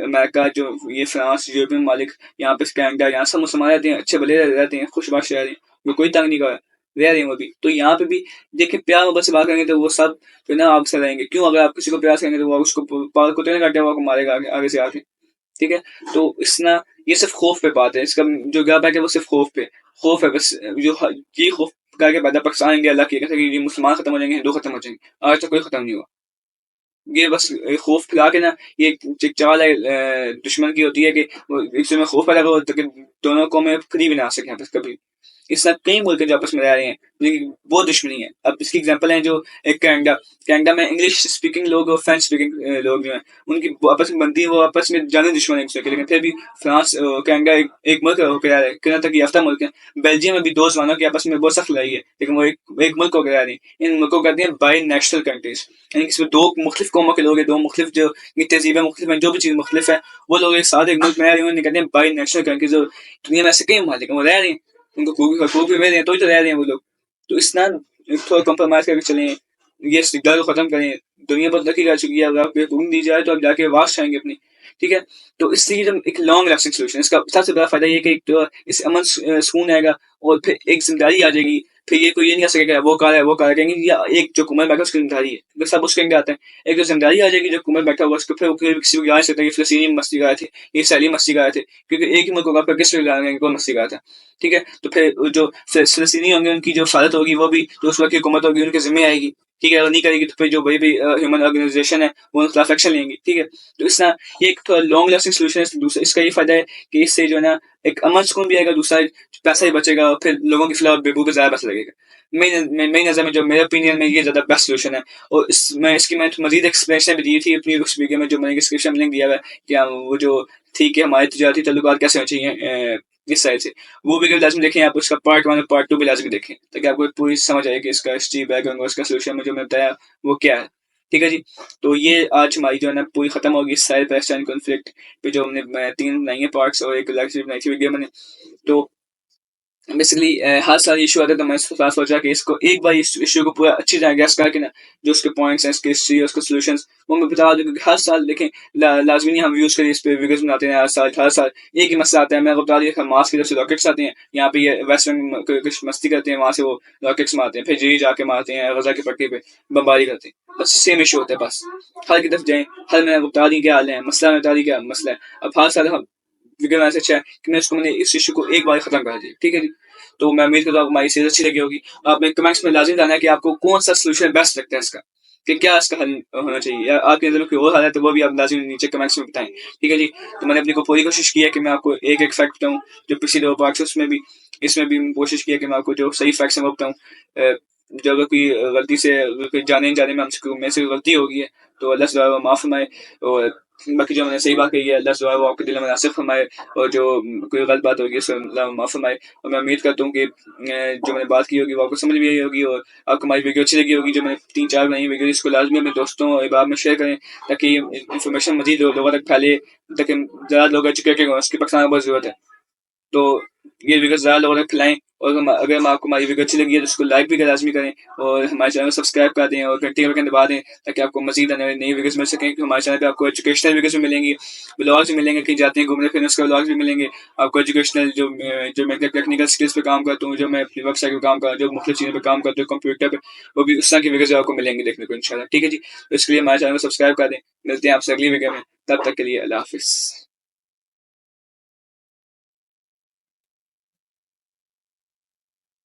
अमेरिका, जो ये फ्रांस, यूरोपियन मालिक, यहाँ पे कनाडा, यहाँ सब मुसलमान रहते हैं, अच्छे भले रहते हैं, खुशबाश रह रहे हैं, वो कोई तंग नहीं कर रहा, रह रहे हैं वो भी। तो यहाँ पे भी देखिए प्यार मोहब्बत से बात करेंगे तो वो सब जो है ना आपसे रहेंगे। क्यों? अगर आप किसी को प्यार से करेंगे तो वो उसको पाल कुत्ते ने काटा, वो आपको मारेगा आगे से आके। ठीक है, तो इस ना ये सिर्फ खौफ पे बात है, इसका जो गैप है वो सिर्फ खौफ है बस। जो ये खौफ करके पैदा पाकिस्तान इंडिया अल्लाह की कहते हैं कि ये मुसलमान खत्म हो जाएंगे, हिंदू खत्म हो जाएंगे, आज तक कोई खत्म नहीं हुआ। ये बस खौफ फैला के ना ये एक चाल है दुश्मन की होती है कि एक दूसरे में खौफ पैदा करो ताकि दोनों कौमें करीब ना आ सके आपस कभी। इस तरह कई मुल्क हैं जो आपस में रह रहे हैं लेकिन वो दुश्मनी है। अब इसकी एग्जांपल है जो एक कनाडा, कनाडा में इंग्लिश स्पीकिंग लोग और फ्रेंच स्पीकिंग लोग जो हैं उनकी आपस में बनती है, वो आपस में जाने दुश्मन है एक दूसरे के, लेकिन फिर भी फ्रांस कनाडा एक मुल्क होकर रह रहे हैं, कनाडा तक याफ्ता मुल्क है। बेल्जियम में भी दो जमानों की आपस में बहुत सख्त लड़ाई है लेकिन वो एक मुल्क होकर रह रहे हैं। इन मुल्कों को कहते हैं बाई नेशनल कंट्रीज, यानी कि इसमें दो मुख्तलिफ कौमों के लोग हैं, दो मुख्तलिफ जो तहजीबें मुख्तलिफ हैं, जो भी चीज़ मुख्तलिफ है वो लोग एक साथ एक मुल्क में रह रहे हैं, उन्हें कहते हैं बाई नेशनल कंट्रीज। और दुनिया में ऐसे कई ममालिक हैं वो रह रहे हैं, उनको हकूक भी मिल रहे हैं तो ही तो रह रहे हैं वो लोग। तो इस ना थोड़ा कंप्रोमाइज करके चलें, ये इस्तिकलाल को ख़त्म करें। दुनिया बहुत तरक्की कर चुकी है, अगर आपको हुकूमत दी जाए तो आप जाके वास आएंगे अपनी। ठीक है, तो इससे ये एक लॉन्ग लास्टिंग सोल्यूशन, इसका सबसे बड़ा फायदा ये कि एक तो इस अमन सुकून आएगा और फिर एक जिम्मेदारी आ जाएगी। फिर ये कोई ये नहीं आ सकेगा वो कार है वो कार कहेंगे या एक जो हुकूमत बैठा उसकी जिम्मेदारी है, तो सब उसके अंदर आता है। एक जो जिम्मेदारी आ जाएगी जो हुकूमत बैठा हुआ उसको फिर किसी को जा सकता है कि फ़लस्तीनी मस्ती गए थे, ये सैली मस्ती गए थे, क्योंकि एक ही मुल्क होगा किस कौन मस्ती गया था। ठीक है, तो फिर जो फ़लस्तीनी होंगे उनकी जो हिफाजत होगी वो भी जो उस वक्त की हुकूमत होगी उनके ज़िम्मे आएगी। ठीक है, अगर नहीं करेगी तो फिर जो बड़ी ह्यूमन ऑर्गेनाइजेशन है वो उनके खिलाफ एक्शन लेंगी। ठीक है, तो इस तरह ये एक थोड़ा लॉन्ग लास्टिंग सोल्यूशन है। दूसरा इसका ये फायदा है कि इससे जो है ना एक अमन सुकून भी आएगा, दूसरा पैसा ही बचेगा और फिर लोगों के खिलाफ बेबू पे ज़्यादा पैसा लगेगा। मेरी नज़र में जो मेरे ओपिनियन में ये ज़्यादा बेस्ट सोल्यूशन है। और मैंने मजीद एक्सप्लेनेशन भी दी थी अपनी उस वीडियो में जो मैंने डिस्क्रिप्शन में लिंक दिया हुआ है कि वो जो थी कि हमारे तजारती तल्लुकात कैसे होने चाहिए इस साइड से, वो वीडियो लाजमी देखें आप। उसका पार्ट 1 और पार्ट 2 भी लाजमी देखें ताकि आपको पूरी समझ आए कि इसका हिस्ट्री बैकग्राउंड और इसका सोल्यूशन में जो मैं बताया वो क्या है। ठीक है जी, तो ये आज हमारी जो है ना पूरी खत्म होगी इसराइल पैलेस्टाइन कॉन्फ्लिक्ट पे, जो हमने 3 बनाई है पार्ट्स और एक लेक्चर बनाई थी वीडियो मैंने। तो बेसिकली हर साल इशू आता है तो मैं सोचा कि इसको एक बार इस इशू को पूरा अच्छी तरह गैस करके ना जो उसके पॉइंट्स हैं, इसकी हिस्ट्री और उसके सॉल्यूशंस वो मैं बता दूं, क्योंकि हर साल देखें लाजमी नहीं हम यूज़ करें इस पे वीडियोस बनाते हैं। हर साल एक ही मसला आता है। मैं आपको बता दिया मार्स की तरफ से रॉकेट्स आते हैं, यहाँ पे ये वेस्टर्न कुछ मस्ती करते हैं, वहाँ से वो रॉकेट्स मारते हैं, फिर जी जाके मारते हैं गजा की पट्टी पे बमबारी करते हैं। बस सेम इशू होता है। बस हर की तरफ जाएं, हर मैंने आपको बता दी क्या हाल है, मसला मैं बता दी क्या मसला है। अब हर साल हम वीडियो बनाने से अच्छा है कि मैंने इस इशू को एक बार खत्म कर दिया। ठीक है जी, तो मैं उम्मीद करता हूँ हमारी सीरीज अच्छी लगी होगी। आपने कमेंट्स में लाजिम जानना है कि आपको कौन सा सोल्यूशन बेस्ट लगता है इसका, कि क्या इसका हल होना चाहिए, या आपके नजर में कोई और हल है तो वो भी आप लाजिम नीचे कमेंट्स में बताएं। ठीक है जी, तो मैंने अपनी को पूरी कोशिश की है कि मैं आपको एक एक फैक्ट बताऊँ जो पिछले 2 पार्ट्स उसमें भी, इसमें भी कोशिश की है कि मैं आपको जो सही फैक्ट्स हैं वो बताऊँ। जो अगर कोई गलती से कोई जाने जाने में हमसे मेरे से गलती हो गई है तो अल्लाह से दुआ है वो माफ़ फरमाए, और बाकी जो मैंने सही बात कही है अल्लाह से दुआ है वो आपके दिल में मुनासिब फरमाए, और जो कोई गलत बात होगी उसको अल्लाह माफ़ फरमाए। और मैं उम्मीद करता हूँ कि जो मैंने बात की होगी वो आपको समझ भी आई होगी, और आपको हमारी वीडियो अच्छी लगी होगी। जो मैंने 3-4 बनाई वीडियो इसको लाजमी अपने दोस्तों और अहबाब में शेयर करें ताकि इन्फॉर्मेशन मजीद लोगों तक फैले, ताकि ज़्यादा लोग एजुकेटेड हों। उसकी पाकिस्तान में बहुत ज़रूरत है। तो ये वीडियो ज़्यादा लोगों तक फैलाएं, और अगर आपको हमारी वीडियो अच्छी लगी है तो उसको लाइक भी लाजमी करें, और हमारे चैनल को सब्सक्राइब कर दें और घंटी के बटन दबा दें ताकि आपको मजीद नई वीडियोस मिल सकें। कि हमारे चैनल पे आपको एजुकेशनल वीडियोस भी मिलेंगी, ब्लॉग्स भी मिलेंगे, कहीं जाते हैं घूमने फिरने उसके ब्लॉग्स भी मिलेंगे आपको। एजुकेशनल जो मैं टेक्निकल स्किल्स पे काम करता हूँ, जो मैं अपनी वेबसाइट पे काम कर, जो मुख्तलिफ चीज़ों पे काम करता हूँ कंप्यूटर पे, वो भी उस तरह की वीडियोस आपको मिलेंगी देखने को इंशाल्लाह। ठीक है जी, तो इसके लिए हमारे चैनल को सब्सक्राइब कर दें। मिलते हैं आपसे अगली वीडियो में, तब तक के लिए अल्लाह हाफिज़।